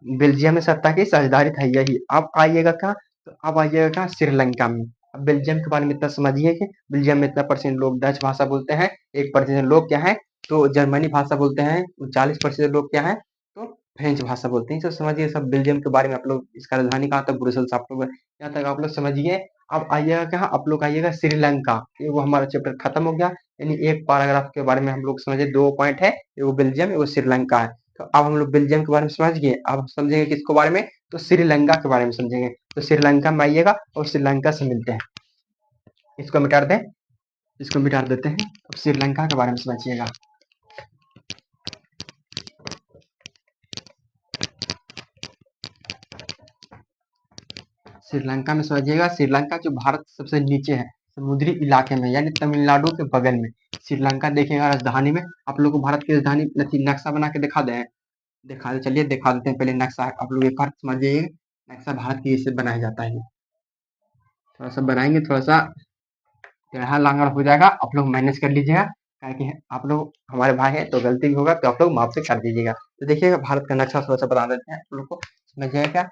बेल्जियम में सत्ता की साझेदारी था यही। अब आइएगा कहाँ, तो अब आइएगा कहाँ, श्रीलंका में। अब बेल्जियम के बारे में इतना समझिए कि बेल्जियम में इतना परसेंट लोग डच भाषा बोलते हैं, 1% लोग क्या है, तो जर्मनी भाषा बोलते हैं, 40% लोग क्या है, तो फ्रेंच भाषा बोलते हैं। सब समझिए, सब बेल्जियम के बारे में। आप लोग इसका राजधानी कहाँ, तक ब्रुसेल्स। आप लोग यहाँ तक आप लोग समझिए। अब आइएगा कहाँ, आप लोग आइएगा श्रीलंका। ये वो हमारा चैप्टर खत्म हो गया। यानी एक पैराग्राफ के बारे में हम लोग समझे, 2 पॉइंट है, एगो बेल्जियम एगो श्रीलंका है। तो अब हम लोग बेल्जियम के बारे में समझ गए। अब हम समझेंगे किसके बारे में, तो श्रीलंका के बारे में समझेंगे। तो श्रीलंका में आइएगा और श्रीलंका से मिलते हैं। इसको मिटा दें, इसको मिटा देते हैं। अब श्रीलंका के बारे में समझिएगा। श्रीलंका में समझिएगा, श्रीलंका जो भारत सबसे नीचे है, समुद्री इलाके में, यानी तमिलनाडु के बगल में श्रीलंका। देखिएगा राजधानी में, आप लोग को भारत की राजधानी नक्शा बना के दिखा दें, दिखा दे, चलिए दिखा देते हैं। पहले नक्शा आप लोग एक बार समझिए, नक्शा भारत की इससे बनाया जाता है। थोड़ा सा बनाएंगे, थोड़ा सा टेढ़ा लांगड़ हो जाएगा, आप लोग मैनेज कर लीजिएगा। कि आप लोग हमारे भाई हैं, तो गलती भी होगा तो आप लोग माफ से कर दीजिएगा। तो देखिएगा भारत का नक्शा थोड़ा सा बता देते हैं आप लोग को, समझिएगा क्या।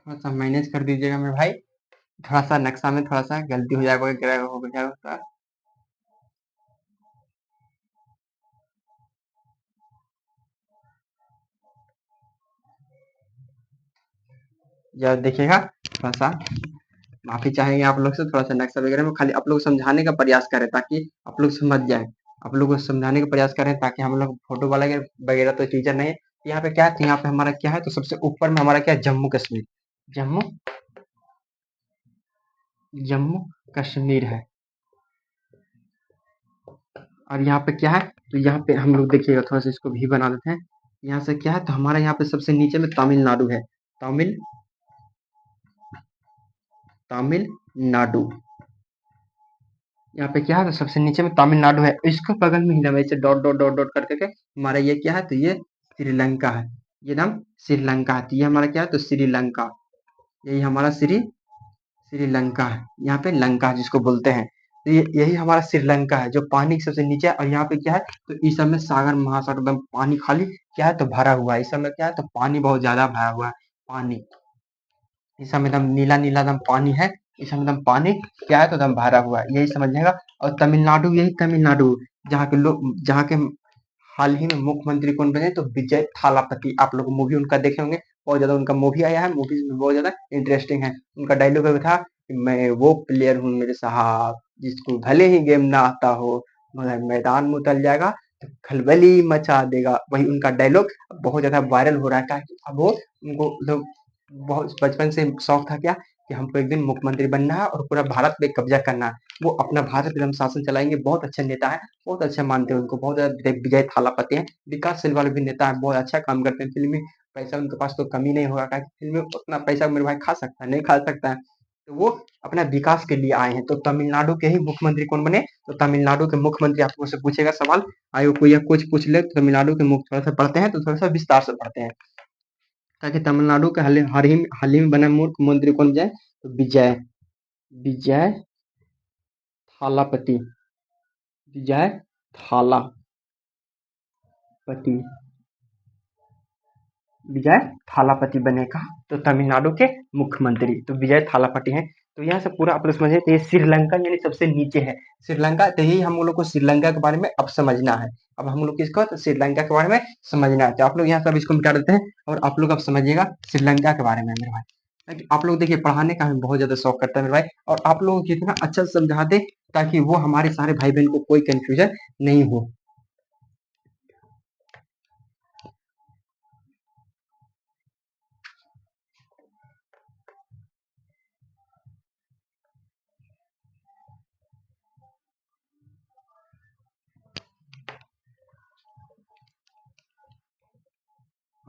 थोड़ा सा मैनेज कर दीजिएगा मेरे भाई। थोड़ा सा नक्शा में थोड़ा सा गलती हो जाएगा, हो जाएगा। जब देखिएगा, थोड़ा सा माफी चाहेंगे आप लोग से। थोड़ा सा नक्शा वगैरह में खाली आप लोग समझाने का प्रयास करें, ताकि आप लोग समझ जाए। आप लोग को समझाने का प्रयास करें, ताकि हम लोग फोटो वाला वगैरह तो टीचर नहीं है। यहाँ पे क्या है, तो यहाँ पे हमारा क्या है, तो सबसे ऊपर में हमारा क्या है, जम्मू कश्मीर। जम्मू जम्मू कश्मीर है। और यहाँ पे क्या है, तो यहाँ पे हम लोग देखिएगा, थोड़ा सा इसको भी बना देते हैं। यहाँ से क्या है, तो हमारा यहाँ पे सबसे नीचे में तमिलनाडु है। तमिल तमिलनाडु यहाँ पे क्या है, तो सबसे नीचे में तमिलनाडु है। इसके बगल में ही ना, वैसे डॉट डॉट डॉट डॉट करके के हमारा ये क्या है, तो ये श्रीलंका है। ये नाम श्रीलंका है। तो ये हमारा क्या है, तो श्रीलंका, यही हमारा श्रीलंका है। यहाँ पे लंका जिसको बोलते हैं, तो ये यही हमारा श्रीलंका है जो पानी के सबसे नीचे है। और यहाँ पे क्या है, तो इस समय सागर महासागर एकदम पानी खाली क्या है, तो भरा हुआ है। इस समय क्या है, तो पानी बहुत ज्यादा भरा हुआ है। पानी इस समय एकदम नीला नीला एकदम पानी है। इस समय एकदम पानी क्या है, तो एकदम भरा हुआ है, यही समझिएगा। और तमिलनाडु, यही तमिलनाडु जहाँ के लोग, जहाँ के हाल ही में मुख्यमंत्री कौन बने, तो विजय थालापति। आप लोग मूवी उनका देखे होंगे, बहुत ज्यादा उनका मूवी आया है, मूवी बहुत ज्यादा इंटरेस्टिंग है। उनका डायलॉग था कि मैं वो प्लेयर हूँ मेरे साहब, जिसको भले ही गेम ना आता हो, मगर मैदान में उतर जाएगा तो खलबली मचा देगा। वही उनका डायलॉग बहुत ज्यादा वायरल हो रहा है। क्या कि अब वो उनको लोग बहुत बचपन से शौक था क्या, कि हमको एक दिन मुख्यमंत्री बनना है और पूरा भारत पे कब्जा करना है। वो अपना भारत एकदम शासन चलाएंगे। बहुत अच्छे नेता है, बहुत अच्छा मानते हैं उनको, बहुत ज्यादा विजय थालापति हैं। विकासशील वाले भी नेता हैं, बहुत अच्छा काम करते हैं। फिल्मी पैसा उनके पास तो कमी नहीं होगा, क्या फिल्म में उतना पैसा मेरे भाई खा सकता है, नहीं खा सकता है। तो वो अपना विकास के लिए आए हैं। तो तमिलनाडु के ही मुख्यमंत्री कौन बने, तो तमिलनाडु के मुख्यमंत्री आपको से पूछेगा सवाल, आयोग को या कुछ पूछ ले, तो तमिलनाडु के मुख्य थोड़ा सा पढ़ते हैं, तो थोड़ा सा विस्तार से पढ़ते हैं, ताकि तमिलनाडु के हाल ही में बना मुख्यमंत्री कौन जाए, तो विजय विजय थालापति, विजय थालापति, विजय थालापति बनेगा तो तमिलनाडु के मुख्यमंत्री, तो विजय थालापति हैं। तो यहाँ से पूरा आप लोग समझे, तो ये श्रीलंका यानी सबसे नीचे है श्रीलंका। तो यही हम लोग को श्रीलंका के बारे में अब समझना है। अब हम लोग किसको, तो श्रीलंका के बारे में समझना है। तो आप लोग यहाँ सब इसको मिटा देते हैं और आप लोग अब समझिएगा श्रीलंका के बारे में मेरे भाई। ताकि आप लोग देखिए, पढ़ाने का हमें बहुत ज्यादा शौक करता है मेरे भाई, और आप लोगों को जितना अच्छा से समझाते ताकि वो हमारे सारे भाई बहन को कोई कंफ्यूजन नहीं हो।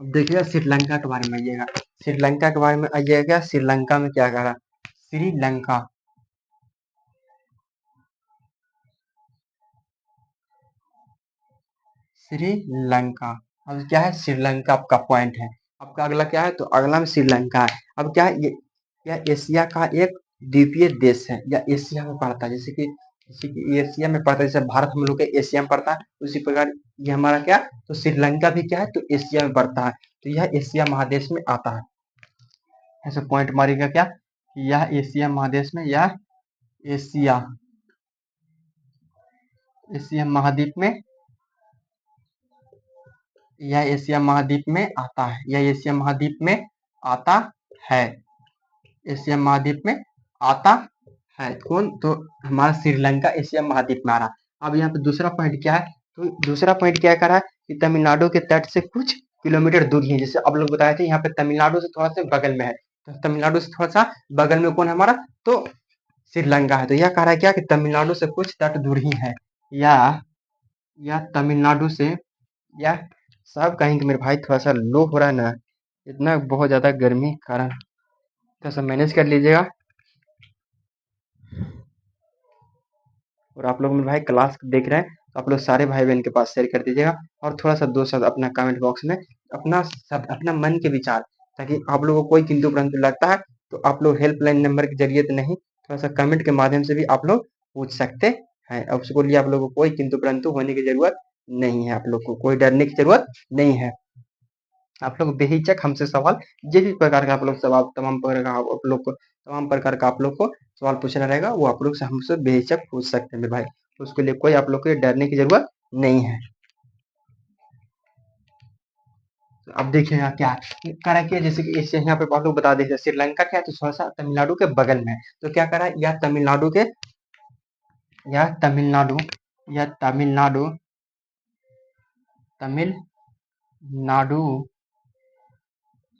अब देखिएगा श्रीलंका के बारे में आइएगा, श्रीलंका के बारे में आइएगा। श्रीलंका में क्या करा, श्रीलंका, श्रीलंका। अब क्या है, श्रीलंका आपका पॉइंट है। आपका अगला क्या है, तो अगला में श्रीलंका है। अब क्या है ये, यह एशिया का एक द्वीपीय देश है, या एशिया में पड़ता है। जैसे कि एशिया में पड़ता है, जैसे भारत हम लोग के एशिया में पड़ता है, उसी प्रकार ये हमारा क्या, तो श्रीलंका भी क्या है, तो एशिया में पड़ता है। तो यह एशिया महादेश में आता है। ऐसे पॉइंट मारेगा क्या, कि यह एशिया महादेश में, यह एशिया एशिया महाद्वीप में, यह एशिया महाद्वीप में आता है, यह एशिया महाद्वीप में आता है, एशिया महाद्वीप में आता है। कौन, तो हमारा श्रीलंका एशिया महाद्वीप में आ रहा। अब यहाँ पे दूसरा पॉइंट क्या है, तो दूसरा पॉइंट क्या कह रहा है, कि तमिलनाडु के तट से कुछ किलोमीटर दूरी है। जैसे अब लोग बताए थे, यहाँ पे तमिलनाडु से थोड़ा सा बगल में है, तो तमिलनाडु से थोड़ा सा बगल में कौन है हमारा, तो श्रीलंका है। तो यह कह रहा है क्या, कि तमिलनाडु से कुछ तट दूरी है, या या तमिलनाडु से, या सब कहेंगे मेरे भाई थोड़ा सा लो हो रहा है ना, इतना बहुत ज्यादा गर्मी के कारण थोड़ा सा मैनेज कर लीजिएगा। और आप लोग मेरे भाई क्लास देख रहे हैं, तो आप लोग सारे भाई बहन के पास शेयर कर दीजिएगा। और थोड़ा सा दो शब्द अपना कमेंट बॉक्स में अपना मन के विचार, ताकि आप लोगों को कोई किंतु परंतु लगता है, तो आप लोग हेल्पलाइन नंबर के जरिए तो नहीं, थोड़ा सा कमेंट के माध्यम से भी आप लोग पूछ सकते हैं। अब उसको लिए आप लोगों को कोई किंतु परंतु होने की जरूरत नहीं है, आप लोग को कोई डरने की जरूरत नहीं है। आप लोग बेहिचक हमसे सवाल, जिस भी प्रकार का आप लोग सवाल, तमाम प्रकार का आप लोग को सवाल पूछना रहेगा, वो आप लोग से हमसे बेहिचक पूछ सकते हैं मेरे भाई। उसके लिए कोई आप लोग को डरने की जरूरत नहीं है। तो अब देखिए यहाँ क्या करा, किया जैसे कि इससे यहाँ पे आप लोग बता देते, श्रीलंका क्या है, तो थोड़ा सा तमिलनाडु के बगल में है। तो क्या करा, तमिलनाडु या तमिलनाडु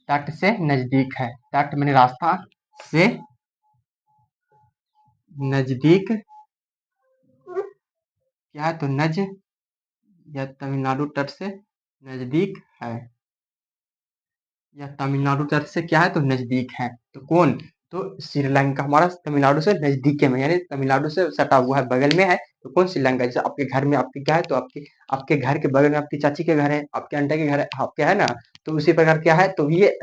तट से नजदीक है। तट मैंने रास्ता से नजदीक क्या है, तो या तमिलनाडु तट से नजदीक है, या तमिलनाडु तट से क्या है, तो नजदीक है। तो कौन, तो श्रीलंका हमारा तमिलनाडु से नजदीक में, यानी तमिलनाडु से सटा हुआ है, बगल में है। तो कौन श्रीलंका? जैसे आपके घर में आपके क्या है, तो आपके आपके घर के बगल में आपकी चाची के घर है, आपके आंटी के घर है, आपके है ना। तो उसी प्रकार क्या है, तो ये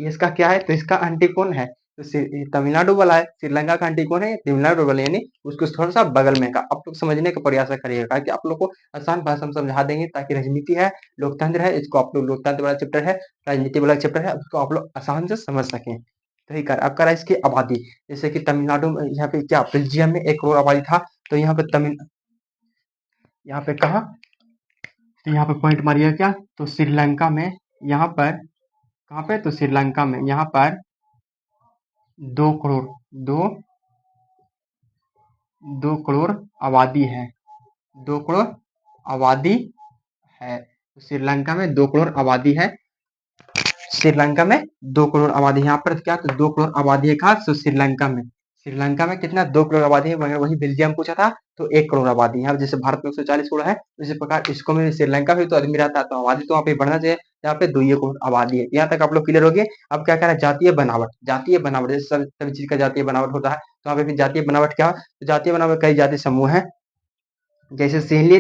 इसका क्या है, तो इसका आंटी कौन है, तो ये तमिलनाडु वाला है। श्रीलंका का आंटी कौन है, तमिलनाडु वाला, यानी उसको थोड़ा सा बगल में का। आप लोग समझने का प्रयास करिएगा, ताकि आप लोग को आसान भाषा में समझा देंगे, ताकि राजनीति है, लोकतंत्र है, इसको आप लोग, लोकतंत्र वाला चैप्टर है, राजनीति वाला चैप्टर है, उसको आप लोग आसान से समझ सकें। तो ये कर, अब करा इसकी आबादी। जैसे कि तमिलनाडु में यहाँ पे क्या, बेल्जियम में 1 करोड़ आबादी था। तो यहाँ पे यहाँ पे कहा, तो यहाँ पे पॉइंट मारिएगा क्या, तो श्रीलंका में, यहाँ पर कहाँ पे, तो श्रीलंका में यहाँ पर 2 करोड़, दो 2 करोड़ आबादी है, 2 करोड़ आबादी है। तो श्रीलंका में 2 करोड़ आबादी है। श्रीलंका में 2 करोड़ आबादी, यहाँ पर क्या, तो 2 करोड़ आबादी है कहा, तो श्रीलंका में। श्रीलंका में कितना, 2 करोड़ आबादी है, मगर वही बेल्जियम पूछा था, तो 1 करोड़ आबादी है। अब जैसे भारत में 140 करोड़ है, इसी प्रकार इसको में श्रीलंका में तो आदमी रहता है, तो आबादी तो वहाँ पे बढ़ना चाहिए। यहाँ पे 2 करोड़ आबादी है। यहाँ तक आप लोग क्लियर हो गए। अब क्या कह रहा है, जातीय बनावट। जातीय बनावट, जैसे सभी चीज का जातीय बनावट होता है, तो यहाँ पे भी जातीय बनावट क्या है, तो जातीय बनावट कई जातीय समूह है। जैसे सिंहली,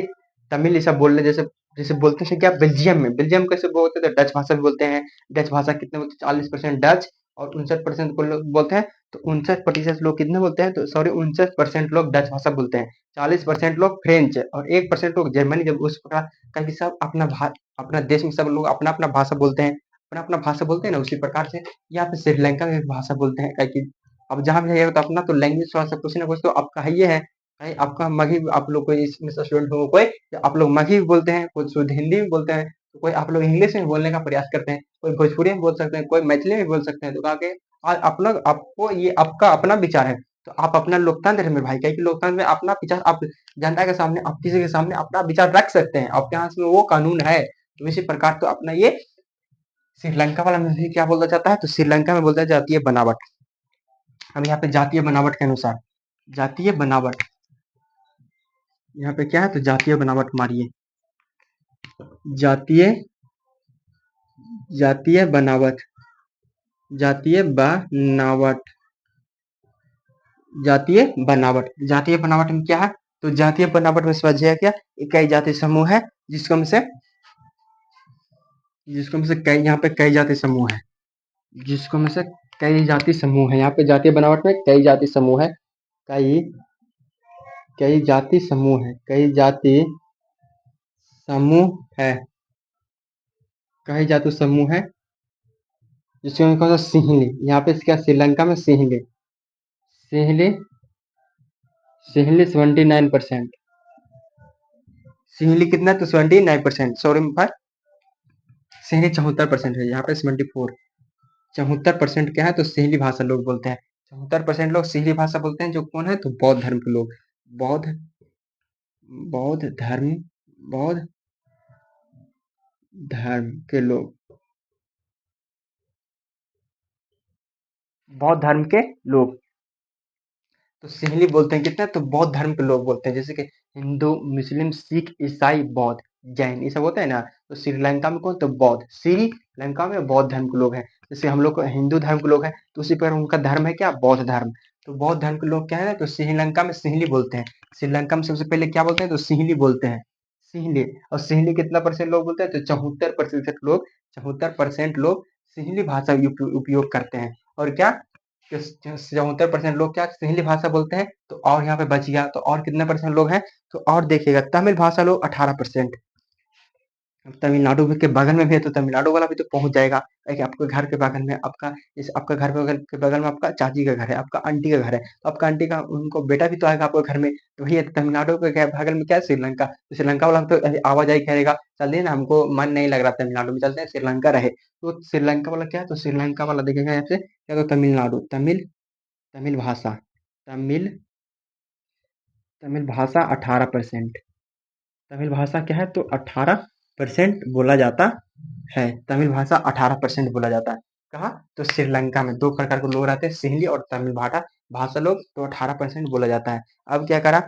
तमिल ये सब बोलने, जैसे जैसे बोलते हैं क्या, बेल्जियम में, बेल्जियम कैसे बोलते हैं, तो डच भाषा भी बोलते हैं। डच भाषा कितने बोलते हैं, 40% डच और 59% को लोग बोलते हैं। तो 59% लोग कितने बोलते हैं, तो सॉरी 59% लोग डच भाषा बोलते हैं, 40% लोग फ्रेंच और 1% लोग जर्मनी। जब उस प्रकार का कि सब अपना देश में सब लोग अपना अपना भाषा बोलते हैं, अपना अपना भाषा बोलते हैं ना, उसी प्रकार से यहाँ पे श्रीलंका में भी भाषा बोलते हैं। कि अब जहाँ भी जाइएगा तो अपना तो लैंग्वेज थोड़ा सा कुछ ना कुछ तो आपका है, ये है भाई। आपका मगही, आप लोग कोई इसमें से स्टूडेंट हो कोई, तो आप लोग मगही भी बोलते हैं, कुछ शुद्ध हिंदी भी बोलते हैं, तो कोई आप लोग इंग्लिश में बोलने का प्रयास करते हैं, कोई भोजपुरी में बोल सकते हैं, कोई मैथिली में बोल सकते हैं। तो कहा कि आज आप लोग, आपको ये आपका अपना विचार है, तो आप अपना लोकतंत्र में भाई, क्या कि लोकतंत्र में अपना विचार आप जनता के सामने, आप किसी के सामने अपना विचार रख सकते हैं, आपके यहाँ में वो कानून है। तो इसी प्रकार तो अपना ये श्रीलंका वाला में भी क्या बोला जाता है, तो श्रीलंका में बोलता है जातीय बनावट। अब यहाँ पे जातीय बनावट के अनुसार, जातीय बनावट यहाँ पे क्या है, तो जातीय बनावट मारिए, जातीय जातीय बनावट, जातीय बनावट, जातीय बनावट, जातीय बनावट में क्या है, तो जातीय बनावट में समझिए क्या, कई जातीय समूह है, जिसको में से कई, यहाँ पे कई जातीय समूह है, जिसको में से कई जाति समूह है। यहाँ पे जातीय बनावट में कई जाति समूह है, कई कई जाति समूह है, कई जाति समूह है, कई जाति समूह है, जिसको कौन सा, सिंहली। यहाँ पे क्या, श्रीलंका में सिंहली, सिंहली सिंहली 79%, सिंहली कितना, तो 79%, सॉरी भाई, सिंहली 74% है, यहाँ पे 74, 74% क्या है, तो सिंहली भाषा लोग बोलते हैं। 74% लोग सिंहली भाषा बोलते हैं, जो कौन है, तो बौद्ध धर्म के लोग, बौद्ध बौद्ध धर्म बौद्ध धर्म के लोग, बौद्ध धर्म के लोग तो सिंहली बोलते हैं। कितना, तो बौद्ध धर्म के लोग बोलते हैं, जैसे कि हिंदू, मुस्लिम, सिख, ईसाई, बौद्ध, जैन, ये सब होता है ना। तो श्रीलंका में कौन, तो बौद्ध, श्रीलंका में बौद्ध धर्म के लोग हैं। जैसे हम लोग को हिंदू धर्म के लोग हैं, तो उसी पर उनका धर्म है क्या, बौद्ध धर्म। तो बौद्ध धर्म के लोग क्या है, तो श्रीलंका में सिंहली बोलते हैं। श्रीलंका में सबसे पहले क्या बोलते हैं, तो सिंहली बोलते हैं, सिंहली। और सिंहली कितना परसेंट लोग बोलते हैं, तो 74% लोग सिंहली भाषा उपयोग करते हैं। और क्या, 74% लोग क्या, सिंहली भाषा बोलते हैं। तो और यहाँ पे बच गया, तो और कितने परसेंट लोग हैं, तो और देखिएगा, तमिल भाषा लोग 18%। तमिलनाडु के बगल में भी है, तो तमिलनाडु वाला भी तो पहुंच जाएगा। एक आपके घर के बगल में आपका, इस आपका घर के बगल में आपका चाची का घर है, आपका आंटी का घर है, तो आपका आंटी का उनको बेटा भी तो आएगा आपके घर में। तो वही है, तमिलनाडु के बगल में क्या है, श्रीलंका। तो श्रीलंका वाला तो आवाजाही करेगा, चलिए ना, हमको मन नहीं लग रहा तमिलनाडु में, चलते हैं श्रीलंका रहे। तो श्रीलंका वाला क्या है, तो श्रीलंका वाला देखेगा यहाँ से क्या, तो तमिलनाडु, तमिल भाषा, तमिल तमिल भाषा 18%, तमिल भाषा क्या है, तो 18% बोला जाता है। तमिल भाषा 18% बोला जाता है। कहाँ, तो श्रीलंका में 2 प्रकार के लोग रहते हैं, सिंहली और तमिल भाषा भाषा लोग, तो 18% बोला जाता है। अब क्या करा,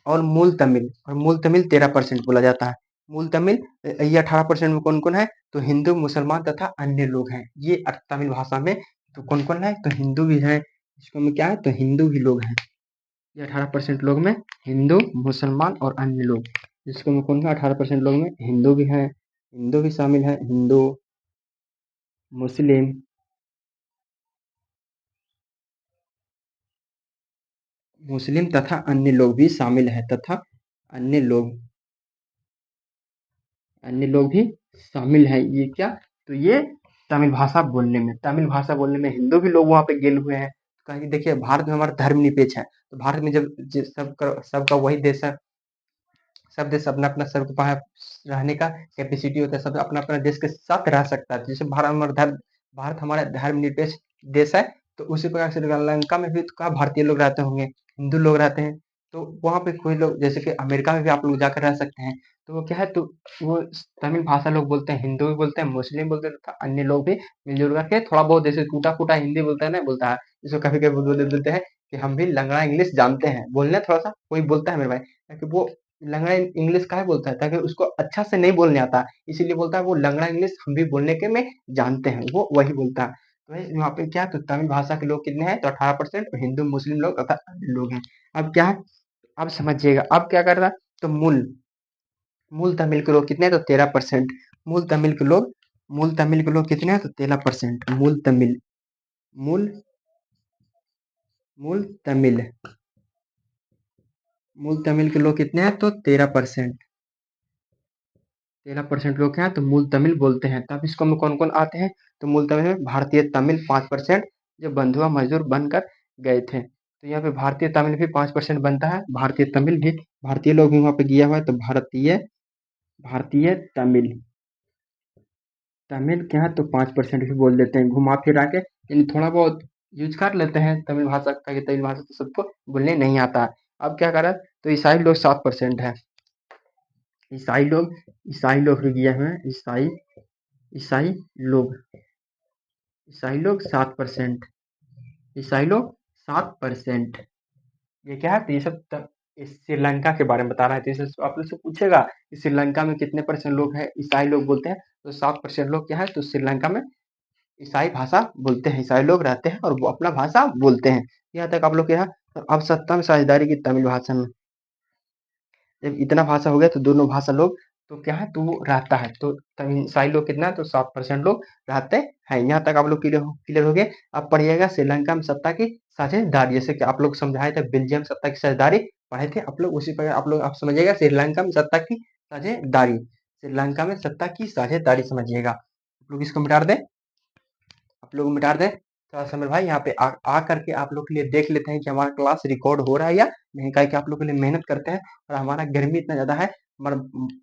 और मूल तमिल 13% बोला जाता है। मूल तमिल, ये 18% में कौन कौन है, तो हिंदू, मुसलमान तथा अन्य लोग हैं, ये तमिल भाषा में तो कौन-कौन है? तो हिंदू भी हैं, इसको में क्या है? तो हिंदू भी लोग हैं। ये 18% लोग में हिंदू, मुसलमान और अन्य लोग। इसको में कौन है? 18% लोग में हिंदू भी हैं, हिंदू भी शामिल है, हिंदू, मुस्लिम, मुस्लिम तथा अन्य लोग भी शामिल हैं तथा अन्य लोग अन्य लोग भी शामिल हैं। ये क्या? तो ये तमिल भाषा बोलने में हिंदू भी लोग वहाँ पे गिने हुए हैं। कहीं कि देखिए भारत में हमारा धर्मनिरपेक्ष है, तो भारत में जब सबका वही देश है, सब देश अपना-अपना सबके पास रहने का कैपेसिटी होता है, सब अपना-अपना देश के साथ रह सकता है। जैसे भारत हमारा धर्मनिरपेक्ष देश है, तो उसी प्रकार श्रीलंका में भी तो क्या भारतीय लोग रहते होंगे, हिंदू लोग रहते हैं। तो वहाँ पे कोई लोग जैसे कि अमेरिका में भी आप लोग जाकर रह सकते हैं। तो वो क्या है, तो वो तमिल भाषा लोग बोलते हैं, हिंदू भी बोलते हैं, मुस्लिम बोलते हैं तथा अन्य लोग भी मिल-जुल करके थोड़ा बहुत जैसे टूटा-फूटा हिंदी बोलता है ना, बोलता है। जिसको कभी-कभी बोलते हैं कि हम भी लंगड़ा इंग्लिश जानते हैं। बोलना थोड़ा-सा कोई बोलता है मेरे भाई, ताकि वो लंगड़ा इंग्लिश काहे बोलता है? ताकि उसको अच्छा से नहीं बोलने आता, इसीलिए बोलता है वो लंगड़ा इंग्लिश हम भी बोलने के में जानते हैं, वो वही बोलता है। तो भाई वहाँ पे क्या है, तो तमिल भाषा के लोग कितने हैं? तो 18% हिंदू, मुस्लिम लोग तथा अन्य लोग हैं। अब क्या है? अब समझिएगा, अब क्या कर रहा है? तो मूल तमिल के लोग कितने हैं? तो 13%। मूल तमिल के लोग मूल तमिल के लोग कितने हैं? तो 13%। मूल मूल तमिल मूल तमिल के लोग कितने हैं? तो 13%। 13% लोग क्या हैं? तो मूल तमिल बोलते हैं। तब इसको में कौन-कौन आते हैं? तो मूल तमिल में भारतीय तमिल 5%, जो बंधुआ मजदूर बनकर गए थे। तो यहाँ पे भारतीय तमिल भी 5% बनता है। भारतीय तमिल भी भारतीय लोग भी वहाँ पे गया हुआ है, तो भारतीय भारतीय तमिल तमिल क्या है? तो 5% भी बोल देते हैं घुमा फिरा के, यानी थोड़ा बहुत यूज कर लेते हैं तमिल भाषा का, कि तमिल भाषा तो सबको बोलने नहीं आता है। अब क्या करा? तो ईसाई लोग 7% है। ईसाई लोग ईसाई लोग भी गए हुए हैं। ईसाई लोग ईसाई लोग 7%। ईसाई लोग 7%। ये क्या है? तो ये सब इस श्रीलंका के बारे में बता रहा है। तो इसे आप लोग से पूछेगा कि श्रीलंका में कितने परसेंट लोग हैं ईसाई लोग बोलते हैं? तो 7% लोग क्या है? तो श्रीलंका में ईसाई भाषा बोलते हैं, ईसाई लोग रहते हैं और वो अपना भाषा बोलते हैं। यहाँ तक आप लोग क्या है? तो अब सत्ता में साझेदारी की तमिल भाषा में जब इतना भाषा हो गया तो दोनों भाषा लोग तो क्या है? तो वो रहता है। तो ईसाई लोग कितना है? तो 7% लोग रहते हैं। यहाँ तक आप लोग क्लियर हो गए। अब पढ़िएगा श्रीलंका में सत्ता की साझेदारी, जैसे कि आप लोग समझाए थे बेल्जियम सत्ता की साझेदारी पढ़े थे आप लोग, उसी पर आप समझिएगा श्रीलंका में सत्ता की साझेदारी। श्रीलंका में सत्ता की साझेदारी समझिएगा। आप लोग इसको मिटा दें, आप लोग मिटा दें। थोड़ा सा मेरे भाई यहाँ पे आ करके आप लोग के लिए देख लेते हैं कि हमारा क्लास रिकॉर्ड हो रहा है या नहीं, काहे कि आप लोग के लिए मेहनत करते हैं और हमारा गर्मी इतना ज़्यादा है, हमारा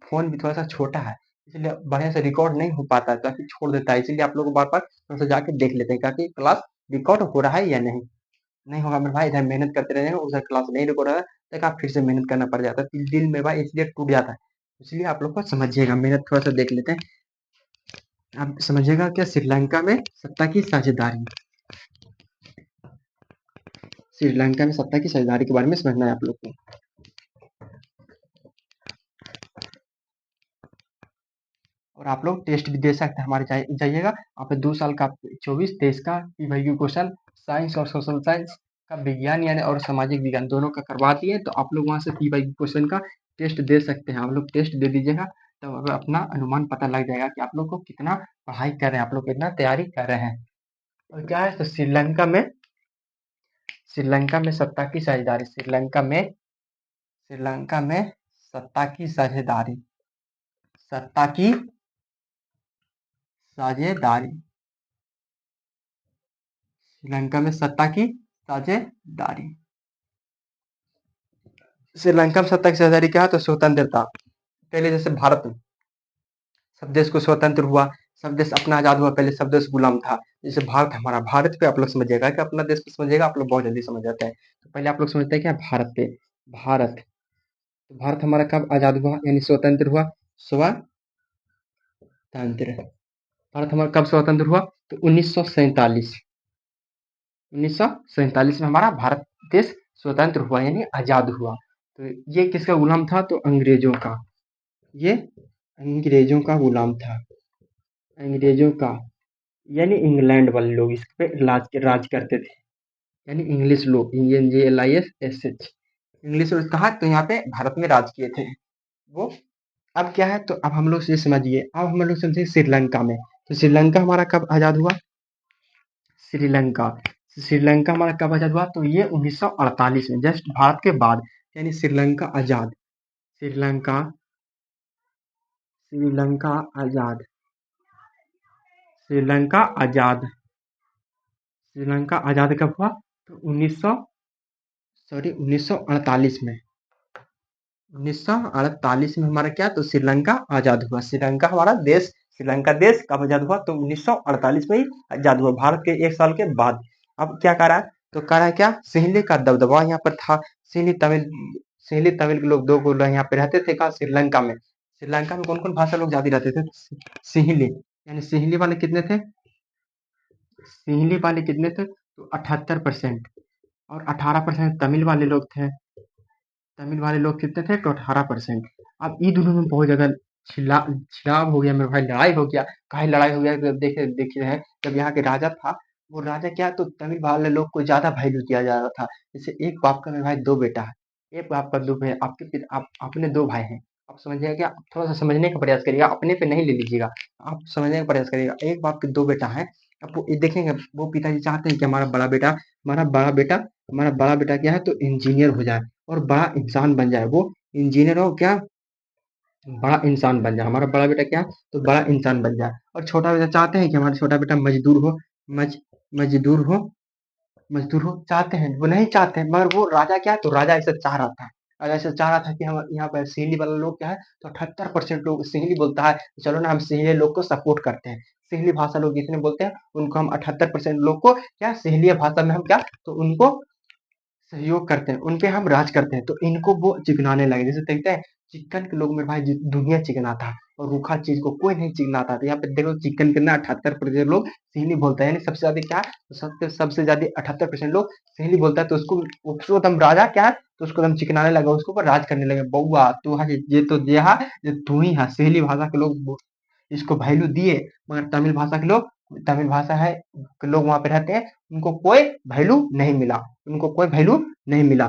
फ़ोन भी थोड़ा-सा छोटा है, इसलिए बढ़िया से रिकॉर्ड नहीं हो पाता है, ताकि छोड़ देता है। इसीलिए आप लोग को बार-बार थोड़ा-सा जाके देख लेते हैं, ताकि क्लास रिकॉर्ड हो रहा है या नहीं। नहीं होगा मेरे भाई, इधर मेहनत करते रहेंगे, उधर क्लास नहीं रिकॉर्ड हो रहा है, तब आप फिर से मेहनत करना पड़ जाता है। दिल में भाई इसलिए टूट जाता है। इसलिए आप लोग को समझिएगा, मेहनत थोड़ा-सा देख लेते हैं। आप समझिएगा क्या? श्रीलंका में सत्ता की साझेदारी। श्रीलंका में सत्ता की साझेदारी के बारे में समझना है आप लोग को। और आप लोग टेस्ट भी दे सकते हैं हमारे जाइएगा। आप 2 साल का 24-23 का पीवाईक्यू क्वेश्चन साइंस और सोशल साइंस का विज्ञान यानी और सामाजिक विज्ञान दोनों का करवा दिए, तो आप लोग वहाँ से पीवाईक्यू क्वेश्चन का टेस्ट दे सकते हैं। आप लोग टेस्ट दे दीजिएगा, तो अपना अनुमान पता लग जाएगा कि आप लोग को कितना पढ़ाई कर रहे हैं, आप लोग कितना तैयारी कर रहे हैं। और क्या है? तो श्रीलंका में सत्ता की साझेदारी, श्रीलंका में सत्ता की साझेदारी, सत्ता की साझेदारी, श्रीलंका में सत्ता की साझेदारी। श्रीलंका में सत्ता की साझेदारी क्या है? तो स्वतंत्रता। पहले जैसे भारत में सब देश को स्वतंत्र हुआ, सब देश अपना आजाद हुआ, पहले सब देश गुलाम था। जैसे भारत हमारा, भारत पे आप लोग समझिएगा कि अपना देश पे समझिएगा, आप लोग बहुत जल्दी समझ जाते हैं। तो पहले आप लोग समझते हैं क्या? भारत पे। भारत, तो भारत हमारा कब आजाद हुआ यानी स्वतंत्र हुआ? स्वतंत्र। भारत हमारा कब स्वतंत्र हुआ? तो 1947। 1947 में हमारा भारत देश स्वतंत्र हुआ यानी आजाद हुआ। तो ये किसका गुलाम था? तो अंग्रेजों का। ये अंग्रेजों का गुलाम था। अंग्रेजों का। यानी इंग्लैंड वाले लोग इस पे राज करते थे। यानी इंग्लिश लोग, INGLISSH, इंग्लिश लोग कहा तो यहाँ पे भारत में राज किए थे वो। अब क्या है, तो अब हम लोग ये समझिए, अब हम लोग समझे श्रीलंका में। तो श्रीलंका हमारा कब आजाद हुआ? श्रीलंका, श्रीलंका हमारा कब आजाद हुआ? तो ये 1948 में, जस्ट भारत के बाद। यानी श्रीलंका आजाद, श्रीलंका, श्रीलंका आजाद, श्रीलंका आजाद, श्रीलंका आजाद कब हुआ? तो 1948 में, 1948 में हमारा क्या, तो श्रीलंका आजाद हुआ। श्रीलंका हमारा देश, श्रीलंका देश कब आजाद हुआ? तो 1948 में ही आजाद हुआ, भारत के 1 साल के बाद। अब क्या कह रहा है, तो कह रहा है क्या, सिंहली का दबदबा यहाँ पर था। सिंहली तमिल, सिंहली तमिल के लोग, 2 लोग यहाँ पे रहते थे, कहा, श्रीलंका में। श्रीलंका में कौन कौन भाषा लोग ज्यादा रहते थे? सिंहली, यानी सिंहली वाले कितने थे? सिंहली वाले कितने थे? तो 78%। और 18% तमिल वाले लोग थे। तमिल वाले लोग कितने थे? तो 18%। अब इन दोनों में बहुत ज्यादा छिड़ाव हो गया मेरे भाई, लड़ाई हो गया। काहे लड़ाई हो गया? तो देखे देख रहे हैं, जब यहाँ के राजा था, वो राजा क्या, तो तमिल वाले लोग को ज्यादा वैल्यू किया जा रहा था। जैसे एक बाप का मेरे भाई 2 बेटा है, एक बाप का 2 भाई, आपके आप अपने 2 भाई हैं। आप समझिए क्या, आप थोड़ा सा समझने का प्रयास करिएगा, अपने पे नहीं ले लीजिएगा, आप समझने का प्रयास करिएगा। एक बाप के 2 बेटा हैं। अब वो ये देखेंगे, वो पिताजी चाहते हैं कि हमारा बड़ा बेटा क्या है, तो इंजीनियर हो जाए और बड़ा इंसान बन जाए। वो इंजीनियर हो क्या, बड़ा इंसान बन जाए। हमारा बड़ा बेटा क्या है, तो बड़ा इंसान बन जाए। और छोटा बेटा चाहते हैं कि हमारा छोटा बेटा मजदूर हो, मज मजदूर हो, मजदूर हो चाहते हैं, वो नहीं चाहते हैं, मगर वो राजा क्या है, तो राजा ऐसा चाह रहा था। राजा ऐसा चाह रहा था कि हम यहाँ पर सिंहली वाला लोग क्या है, तो 78% लोग सिंहली बोलता है, तो चलो ना हम सिंहली लोग को सपोर्ट करते हैं। सिंहली भाषा लोग जितने बोलते हैं, उनको हम 78% लोग को क्या, सिंहली भाषा में हम क्या, तो उनको सहयोग करते हैं, उन पे हम राज करते हैं। तो इनको वो चिकनाने लगे। जैसे देखते हैं, चिकन के लोग मेरे भाई, दुनिया चिकनाता है, और रूखा चीज को कोई नहीं चिकनाता। तो यहाँ पे देखो, चिकन कितना 78% लोग सिंहली बोलता है। यानी सबसे ज्यादा क्या है, तो सबसे सबसे ज्यादा 78% लोग सिंहली बोलता है। तो उसको एकदम राजा क्या है, तो उसको एकदम चिकनाने लगा, उसके ऊपर राज करने लगे। बउआ तू है, ये तो ये तू ही है। सिंहली भाषा के लोग इसको वैल्यू दिए, मगर तमिल भाषा के लोग, तमिल भाषा है के लोग वहां पे रहते हैं, उनको कोई वैल्यू नहीं मिला, उनको कोई वैल्यू नहीं मिला।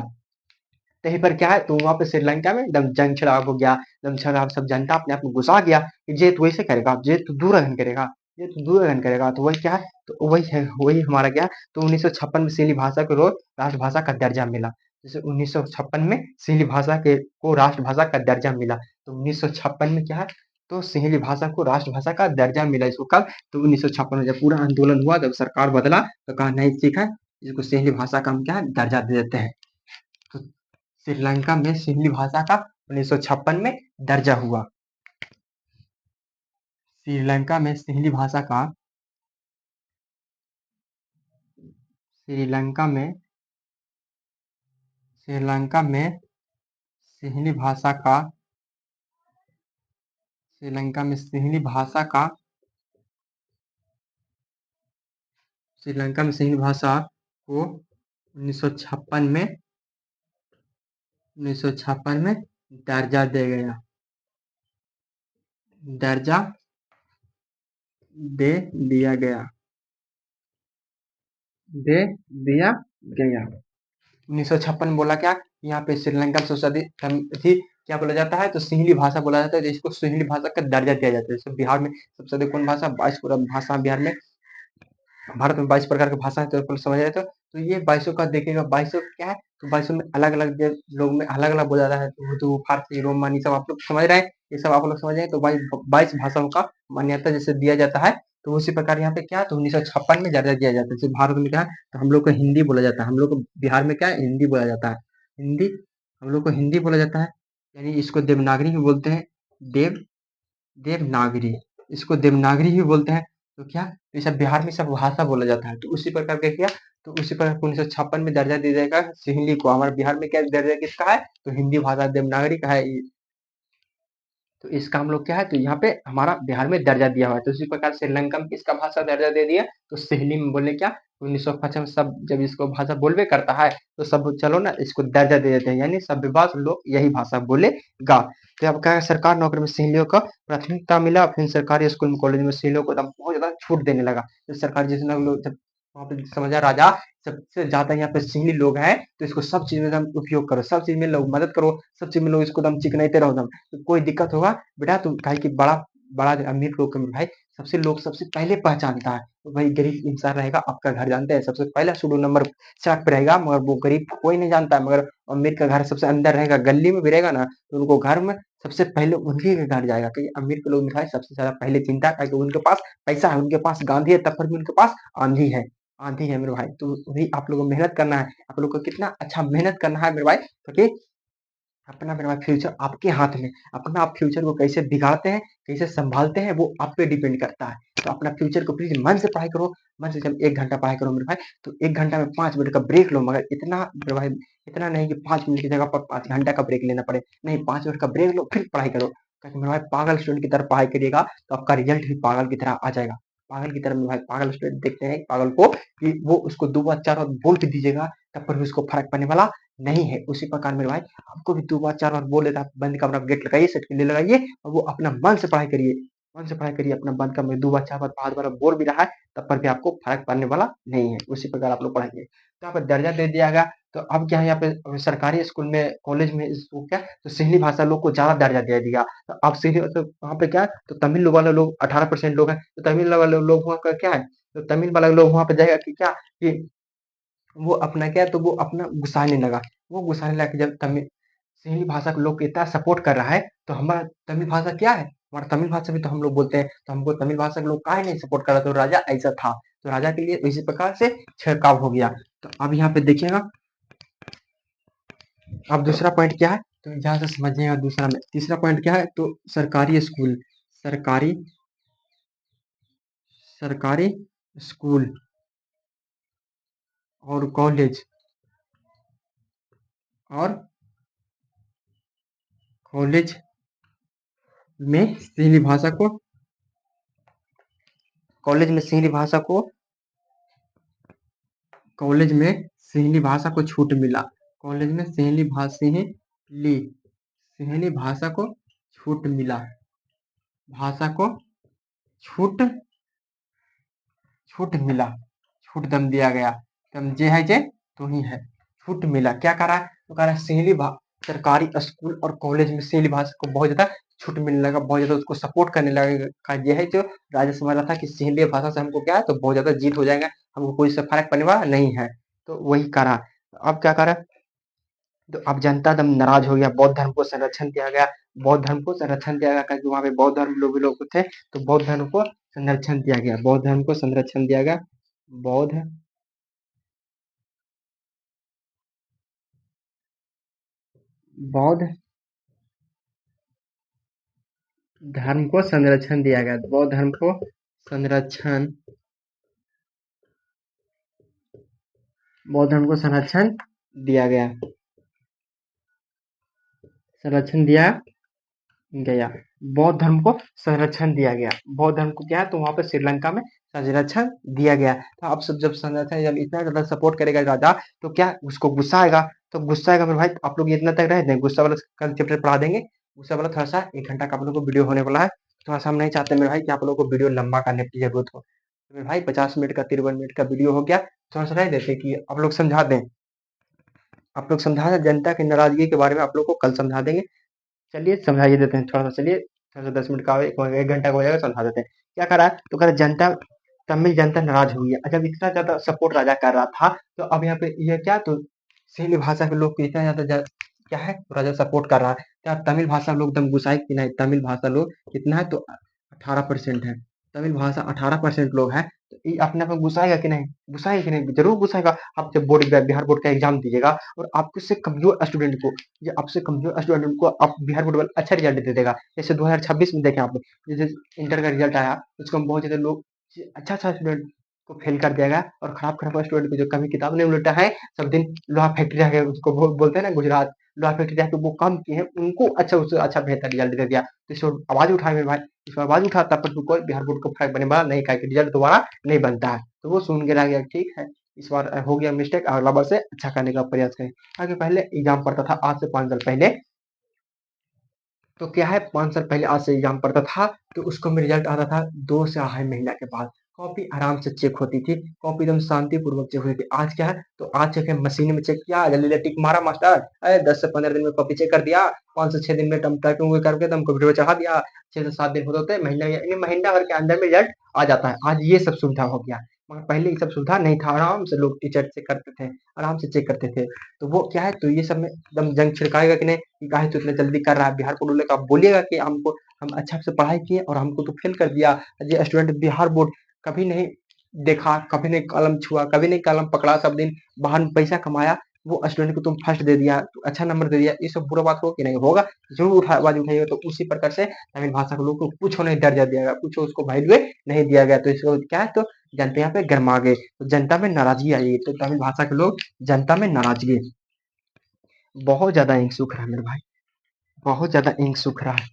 कहीं पर क्या है, तो वहां पे श्रीलंका में एकदम जंग छिड़ाव हो गया। एकदम छिड़ाव, सब जनता अपने आप में गुस्सा गया कि जे तो वैसे करेगा, जे तो दूरदर्शन करेगा, ये तो दूरदर्शन करेगा। तो वही क्या है, तो वही है, वही हमारा क्या है, तो 1956 में सिंहली भाषा को राष्ट्रभाषा का दर्जा मिला। जैसे 1956 में सिंहली भाषा के को राष्ट्रभाषा का दर्जा मिला। तो 1956 में क्या है, तो सिंहली भाषा को राष्ट्रभाषा का दर्जा मिला। इसको कब, तो 1956 में जब पूरा आंदोलन हुआ, जब सरकार बदला, तो कहा नहीं ठीक है, इसको सिंहली भाषा का हम क्या है, दर्जा दे देते हैं। तो श्रीलंका में सिंहली भाषा का 1956 में दर्जा हुआ। श्रीलंका में सिंहली भाषा का, श्रीलंका में, श्रीलंका में सिंहली भाषा का, श्रीलंका में सिंहली भाषा का, श्रीलंका में सिंहली भाषा को 1956 में, 1956 में दर्जा दे गया, दर्जा दे दिया गया, दे दिया गया। 1956 में बोला क्या, यहाँ पे श्रीलंका में सबसे अधिक थी, क्या बोला जाता है, तो सिंहली भाषा बोला जाता है, जिसको सिंहली भाषा का दर्जा दिया जाता है। जैसे बिहार में सबसे अधिक कौन भाषा, 22 भाषा बिहार में, भारत में 22 प्रकार की भाषा है, तो समझ आए तो ये 22 का देखिएगा, 22 क्या है, तो 22 में अलग अलग लोग में अलग अलग बोला जाता है। तो उर्दू, फारसी, रोमानी सब आप लोग समझ रहे हैं, ये सब आप लोग समझ रहे हैं। तो 22 भाषाओं का मान्यता जैसे दिया जाता है, तो उसी प्रकार यहाँ पे क्या, तो 1956 में दर्जा दिया जाता है। जैसे भारत में क्या है, तो हम लोग को हिंदी बोला जाता है, हम लोग को बिहार में क्या है, हिंदी बोला जाता है। हिंदी, हम लोग को हिंदी बोला जाता है। यानी इसको देवनागरी भी बोलते हैं, देव देवनागरी, इसको देवनागरी भी बोलते हैं। तो क्या, तो ये सब बिहार में सब भाषा बोला जाता है। तो उसी प्रकार का क्या, तो उसी प्रकार 1956 में दर्जा दिया जाएगा सिंहली को। हमारे बिहार में क्या दर्जा किसका है, तो हिंदी भाषा देवनागरी का है। तो इसका हम लोग क्या है, तो यहाँ पे हमारा बिहार में दर्जा दिया हुआ है। तो इसी प्रकार श्रीलंका में किसका भाषा दर्जा दे दिया, तो सहेली में बोलने क्या, 1955 में सब जब इसको भाषा बोलबे करता है तो सब चलो ना इसको दर्जा दे देते हैं, यानी सब विभाग लोग यही भाषा बोलेगा। तो अब क्या है, सरकार नौकरी में सहेलियों को प्राथमिकता मिला, फिर सरकारी स्कूल में कॉलेज में सहेलियों को एकदम बहुत ज्यादा छूट देने लगा। तो सरकार जितना लोग जब वहाँ पे समझा राजा सबसे ज्यादा यहाँ पे सिंगली लोग हैं, तो इसको सब चीज में एकदम उपयोग करो, सब चीज में लोग मदद करो, सब चीज में लोग इसको एकदम चिकनाते रहो एकदम। तो कोई दिक्कत होगा बेटा, तुम काहे कि बड़ा बड़ा अमीर लोग में भाई सबसे लोग सबसे पहले पहचानता है, तो भाई गरीब इंसान रहेगा आपका घर जानते हैं सबसे पहला शुरू नंबर सड़क पे रहेगा, मगर वो गरीब को कोई नहीं जानता है, मगर अमीर का घर सबसे अंदर रहेगा, गली में भी रहेगा ना तो उनको घर में सबसे पहले उन्हीं के घर जाएगा, क्योंकि अमीर के लोग भाई सबसे ज्यादा पहले चिंता है कि उनके पास पैसा है, उनके पास गांधी है, तब पर भी उनके पास आंधी है, आंधी है मेरे भाई। तो वही आप लोगों को मेहनत करना है, आप लोग को कितना अच्छा मेहनत करना है मेरे भाई, क्योंकि अपना मेरा फ्यूचर आपके हाथ में, अपना आप फ्यूचर को कैसे बिगाड़ते हैं, कैसे संभालते हैं, वो आप पे डिपेंड करता है। तो अपना फ्यूचर को प्लीज मन से पढ़ाई करो, मन से जब 1 घंटा पढ़ाई करो मेरे भाई, तो 1 घंटा में 5 मिनट का ब्रेक लो, मगर इतना मेरे भाई इतना नहीं कि 5 मिनट की जगह पर 5 घंटा का ब्रेक लेना पड़े, नहीं 5 मिनट का ब्रेक लो फिर पढ़ाई करो, ताकि मेरे भाई पागल स्टूडेंट की तरह पढ़ाई करिएगा तो आपका रिजल्ट भी पागल की तरह आ जाएगा। पागल की तरह मेरे भाई, पागल स्टूडेंट देखते हैं पागल को कि वो उसको 2 बार 4 बार बोल के दीजिएगा तब पर भी उसको फर्क पड़ने वाला नहीं है। उसी प्रकार मेरे भाई आपको भी 2 बार 4 बार बोल देता है, बंद कमरा गेट लगाइए, सेट के लिए लगाइए और वो अपना मन से पढ़ाई करिए, मन से पढ़ाई करिए, अपना बंद कमरे 2 बार 4 बार 5 बार बोल भी रहा है तब पर भी आपको फर्क पड़ने वाला नहीं है। उसी प्रकार आप लोग पढ़ाइए। तो यहाँ पर दर्जा दे दिया गया। तो अब क्या है, यहाँ पे सरकारी स्कूल में कॉलेज में इसको क्या, तो सिंधी भाषा लोग को ज्यादा दर्जा दे दिया। तो अब सिंधी तो वहाँ पे क्या है, तो तमिल वाले लोग 18% लोग हैं, तो तमिल वाले लोग वहाँ का क्या है, तो तमिल वाला लोग वहाँ पे जाएगा कि क्या कि वो अपना क्या, तो वो अपना गुस्साने लगा, वो गुस्साने लगा कि जब तमिल हिंदी भाषा को लोग इतना सपोर्ट कर रहा है तो हमारा तमिल भाषा क्या है, हमारा तमिल भाषा भी तो हम लोग बोलते हैं, तो हमको तमिल भाषा के लोग काहे नहीं सपोर्ट कर रहा, तो राजा ऐसा था, तो राजा के लिए इसी प्रकार से छिड़काव हो गया। तो अब यहाँ पे देखिएगा, अब दूसरा पॉइंट क्या है, तो यहाँ से समझिएगा दूसरा में, तीसरा पॉइंट क्या है, तो सरकारी स्कूल, सरकारी सरकारी स्कूल और कॉलेज, और कॉलेज में हिंदी भाषा को, कॉलेज में हिंदी भाषा को, कॉलेज में सिंहली भाषा को छूट मिला, कॉलेज में सिंहली भाषा को छूट मिला, भाषा को छूट छूट मिला, छूट दम दिया गया, दम जे है जे तो ही है, छूट मिला। क्या कह रहा है, तो कह रहा है सरकारी स्कूल और कॉलेज में सिंहली भाषा को बहुत ज्यादा छूट मिलने लगा, बहुत ज्यादा उसको सपोर्ट करने लगा। यह है जो राजा समझ रहा था कि सिंहली भाषा से हमको क्या है, तो बहुत ज्यादा जीत हो जाएगा, हमको कोई से फर्क पड़ने वाला नहीं है। तो वही करा। अब क्या करा, तो अब जनता एकदम नाराज हो गया, बौद्ध धर्म को संरक्षण दिया गया, बौद्ध धर्म को संरक्षण दिया गया, क्योंकि वहां पे बौद्ध धर्म लोग थे, तो बौद्ध धर्म को संरक्षण दिया गया, बौद्ध धर्म को संरक्षण दिया गया, बौद्ध बौद्ध धर्म को संरक्षण दिया गया, बौद्ध धर्म को संरक्षण, बौद्ध धर्म को संरक्षण दिया गया, संरक्षण दिया गया, बौद्ध धर्म को संरक्षण दिया गया, बौद्ध धर्म को क्या है, तो वहां पे श्रीलंका में संरक्षण दिया गया। तो अब सब जब संरक्षण जब इतना ज्यादा सपोर्ट करेगा राजा, तो क्या उसको गुस्सा आएगा, तो गुस्सा आएगा मेरे भाई, तो आप लोग इतना तक रह दें, गुस्सा वाला कल चैप्टर पढ़ा देंगे, गुस्सा वाला थोड़ा सा 1 घंटा का आप लोग को वीडियो होने वाला है, थोड़ा सा हम नहीं चाहते मेरे भाई कि आप लोग को वीडियो लंबा करने की जरूरत हो, तो मेरे भाई 50 मिनट का 53 मिनट का वीडियो हो गया, थोड़ा सा रह देते कि आप लोग समझा दें, आप लोग समझा दें, जनता की नाराजगी के बारे में आप लोग को कल समझा देंगे। चलिए समझाइए देते हैं थोड़ा सा, चलिए थोड़ा सा 10 मिनट का 1 घंटा का हो जाएगा, समझा देते हैं। क्या करा, तो कह रहा जनता, तमिल जनता नाराज हुई है, जब इतना ज्यादा सपोर्ट राजा कर रहा था, तो अब यहाँ पे ये क्या, तो सिंहली भाषा के लोग को इतना ज्यादा क्या है, तो राजा सपोर्ट कर रहा है, क्या तमिल भाषा लोग एकदम गुस्साए कि नहीं, तमिल भाषा लोग कितना है, तो 18% है, तमिल भाषा 18% लोग हैं, तो ये अपने आप में गुस्साएगा कि नहीं, गुस्साएगा कि नहीं, जरूर गुस्साएगा। आप जब बिहार बोर्ड का एग्जाम दीजिएगा और आपको से कमजोर स्टूडेंट को, या आपसे कमजोर स्टूडेंट को आप बिहार बोर्ड वाला अच्छा रिजल्ट दे देगा, जैसे 2026 में देखें आप, जैसे इंटर का रिजल्ट आया, उसको हम बहुत ज्यादा लोग अच्छा अच्छा स्टूडेंट को फेल कर दिया, और खराब खराब स्टूडेंट को जो कभी किताब नहीं उल्टा है, सब दिन लोहा फैक्ट्री आगे उसको बोलते हैं ना गुजरात, लोहा फैक्ट्री जहाँ पे वो काम किए हैं उनको अच्छा उससे अच्छा बेहतर रिजल्ट दे दिया। तो इस पर आवाज़ उठाए मेरे भाई, इस पर आवाज़ उठा तब पर कोई बिहार बोर्ड को फ़र्क पड़ने वाला नहीं, काहे कि रिजल्ट दोबारा नहीं बनता है। तो वो सुन के रह गया ठीक है, इस बार हो गया मिस्टेक, अगला बार से अच्छा करने का प्रयास करें। आगे पहले एग्ज़ाम पड़ता था आज से 5 साल पहले, तो क्या है 5 साल पहले आज से एग्जाम पड़ता था, तो उसका में रिजल्ट आता था 2 से अढ़ाई महीना के बाद। कॉपी आराम से चेक होती थी, कॉपी एकदम शांतिपूर्वक चेक होती थी। आज क्या है, तो आज चेक है मशीन में चेक किया, जल्दी-जल्दी टिक मारा मास्टर, 10 से 15 दिन में कॉपी चेक कर दिया, 5 से 6 दिन में टम टाइपिंग करके तुम कंप्यूटर पे चढ़ा दिया, 6 से 7 दिन होते-होते महीना या यानी महीना भर के अंदर में रिजल्ट आ जाता है। आज ये सब सुविधा हो गया, मगर पहले ये सब सुविधा नहीं था, आराम से लोग टीचर चेक करते थे, आराम से चेक करते थे। तो वो क्या है, तो ये सब में एकदम जंग छिड़काएगा कि नहीं, कि काहे तू इतना जल्दी कर रहा है? बिहार बोर्ड वाले को आप बोलिएगा कि हमको हम अच्छा से पढ़ाई किए और हमको तो फेल कर दिया। ये स्टूडेंट बिहार बोर्ड कभी नहीं देखा, कभी नहीं कलम छुआ, कभी नहीं कलम पकड़ा, सब दिन बाहर में पैसा कमाया, वो स्टूडेंट को तुम फर्स्ट दे दिया, तो अच्छा नंबर दे दिया। ये सब बुरा बात हो कि नहीं होगा? ज़रूर आवाज़ उठाइएगा। तो उसी प्रकार से तमिल भाषा के लोगों को कुछ नहीं दर्जा दिया गया, कुछ उसको वैल्यू नहीं दिया गया। तो इसको क्या है, तो जनता यहाँ पे गरमा गए, तो जनता में नाराज़गी आई। तो तमिल भाषा के लोग जनता में नाराज़गी, बहुत ज़्यादा इंक सूख रहा है मेरे भाई, बहुत ज़्यादा इंक सूख रहा है,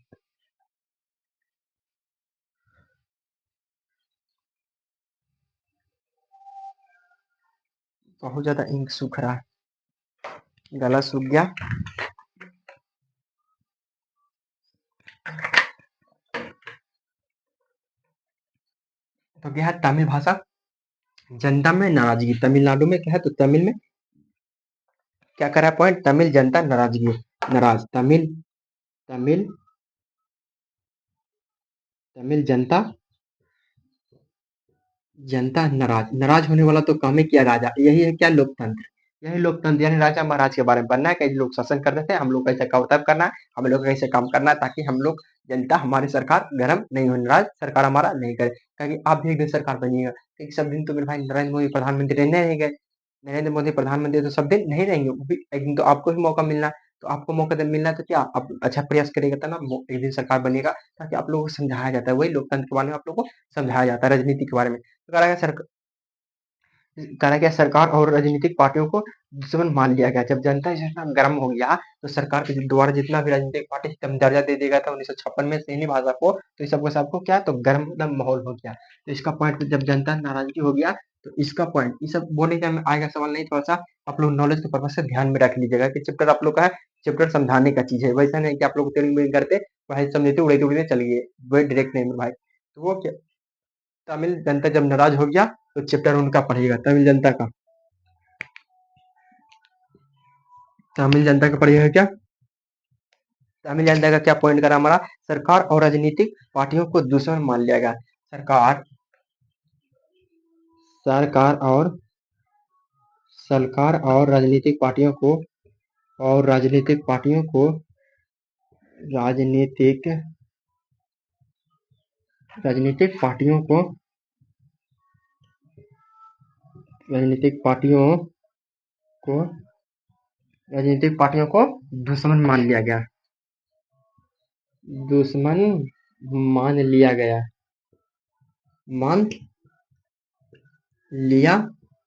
बहुत ज़्यादा इंक सूख रहा है, गला सूख गया। तो क्या है, तमिल भाषा जनता में नाराज़गी, तमिलनाडु में क्या है, तो तमिल में क्या कर रहा है पॉइंट, तमिल जनता नाराज़गी, नाराज़, तमिल तमिल तमिल जनता जनता नाराज, नाराज होने वाला तो काम ही किया राजा। यही है क्या, लोकतंत्र। यही लोकतंत्र, यानी राजा महाराज के बारे में बनना है, कैसे लोग शासन करते थे, हम लोग कैसे कर्तव्य करना है, हम लोग कैसे काम करना है, ताकि हम लोग जनता हमारी सरकार गरम नहीं हो, नाराज सरकार हमारा नहीं करे। ताकि आप भी एक दिन सरकार बनिएगा, क्योंकि सब दिन तो मेरे भाई नरेंद्र मोदी प्रधानमंत्री नहीं गए, नरेंद्र मोदी प्रधानमंत्री तो सब दिन नहीं रहेंगे, वो भी एक दिन तो आपको भी मौका मिलना है। तो आपको मौका जब मिलना है तो क्या आप अच्छा प्रयास करेगा, तब ना एक दिन सरकार बनेगा, ताकि आप लोगों को समझाया जाता है, वही लोकतंत्र के बारे में आप लोगों को समझाया जाता है, राजनीति के बारे में। तो करा गया सरकार और राजनीतिक पार्टियों को दुश्मन मान लिया गया। जब जनता इतना गर्म हो गया, तो सरकार के द्वारा जितना भी राजनीतिक पार्टी एकदम दर्जा दे दिया गया था 1956 में हिंदी भाषा को, तो इस सबको सबको क्या, तो गर्म एकदम माहौल हो गया। तो इसका पॉइंट, जब जनता नाराजगी हो गया, तो इसका पॉइंट ये सब बोलने का में आएगा सवाल नहीं, थोड़ा सा आप लोग नॉलेज के पर्पज से ध्यान में रख लीजिएगा कि चैप्टर आप लोग का है, चैप्टर समझाने का चीज है, वैसा नहीं कि आप लोग ट्रेनिंग करते वही समझते उड़े उड़े चल गए, वही डायरेक्ट नहीं मेरे भाई। तो वो क्या, तमिल जनता जब नाराज हो गया, तो चैप्टर उनका पढ़िएगा, तमिल जनता का, तमिल जनता का पढ़िएगा क्या, तमिल जनता का क्या पॉइंट करा हमारा, सरकार और राजनीतिक पार्टियों को दुश्मन मान लिया गया। सरकार सरकार और सरकार और राजनीतिक पार्टियों को, और राजनीतिक राजनीतिक पार्टियों को राजनीतिक पार्टियों को राजनीतिक पार्टियों को दुश्मन मान लिया गया, दुश्मन मान लिया गया, मान लिया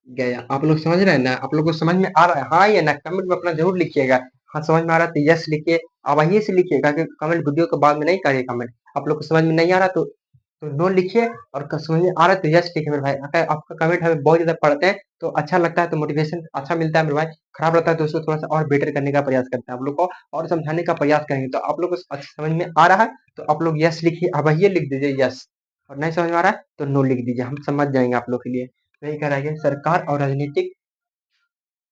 गया। आप लोग समझ रहे हैं ना, आप लोग को समझ में आ रहा है, हाँ या ना, कमेंट में अपना जरूर लिखिएगा। हाँ समझ में आ रहा है तो यस लिखिए, आवाज़ से लिखिएगा कि कमेंट वीडियो के बाद में नहीं करिए कमेंट। आप लोग को समझ में नहीं आ रहा तो नो लिखिए, और समझ में आ रहा है तो यस लिखिए मेरे भाई। अगर आपका कमेंट हमें बहुत ज़्यादा पढ़ते हैं तो अच्छा लगता है, तो मोटिवेशन अच्छा मिलता है मेरे भाई। खराब लगता है तो उसको थोड़ा सा और बेटर करने का प्रयास करते हैं, आप लोग को और समझाने का प्रयास करेंगे। तो आप लोग को अच्छा समझ में आ रहा है तो आप लोग यस लिखिए, अब ये लिख दीजिए यस, और नहीं समझ में आ रहा है तो नो लिख दीजिए, हम समझ जाएंगे आप लोग के लिए। वही कह रहा है कि सरकार और राजनीतिक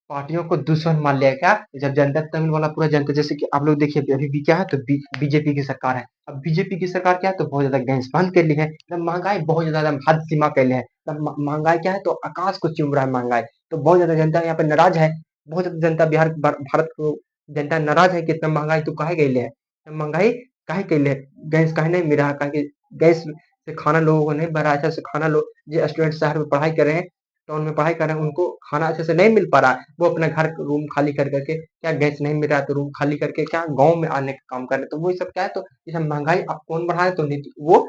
पार्टियों को दुश्मन मान लिया क्या, जब जनता तमिल वाला पूरा जनता, जैसे कि आप लोग देखिए अभी भी क्या है, तो बीजेपी की सरकार है। अब बीजेपी की सरकार क्या है, तो बहुत ज्यादा गैस बंद कर ली है, एकदम महंगाई बहुत ज्यादा एकदम हद सीमा कैले है, एकदम महंगाई क्या है, तो आकाश को चूम रहा है महंगाई। तो बहुत ज्यादा जनता यहाँ पे नाराज है, बहुत ज्यादा जनता बिहार भारत को जनता नाराज है कि इतना महंगाई तो काहे गई है, महंगाई काहे कैले है, गैस काहे नहीं मिल रहा, काहे कि गैस से खाना लोगों को नहीं बन रहा, अच्छा से खाना लोग जो स्टूडेंट शहर में पढ़ाई कर रहे हैं, टाउन में पढ़ाई कर रहे हैं, उनको खाना अच्छे से नहीं मिल पा रहा है, वो अपने घर रूम खाली कर करके क्या, गैस नहीं मिल रहा है तो रूम खाली करके क्या गांव में आने का काम कर रहे हैं। तो वो सब क्या है, तो ये सब महंगाई अब कौन बढ़ा है, तो नीति वो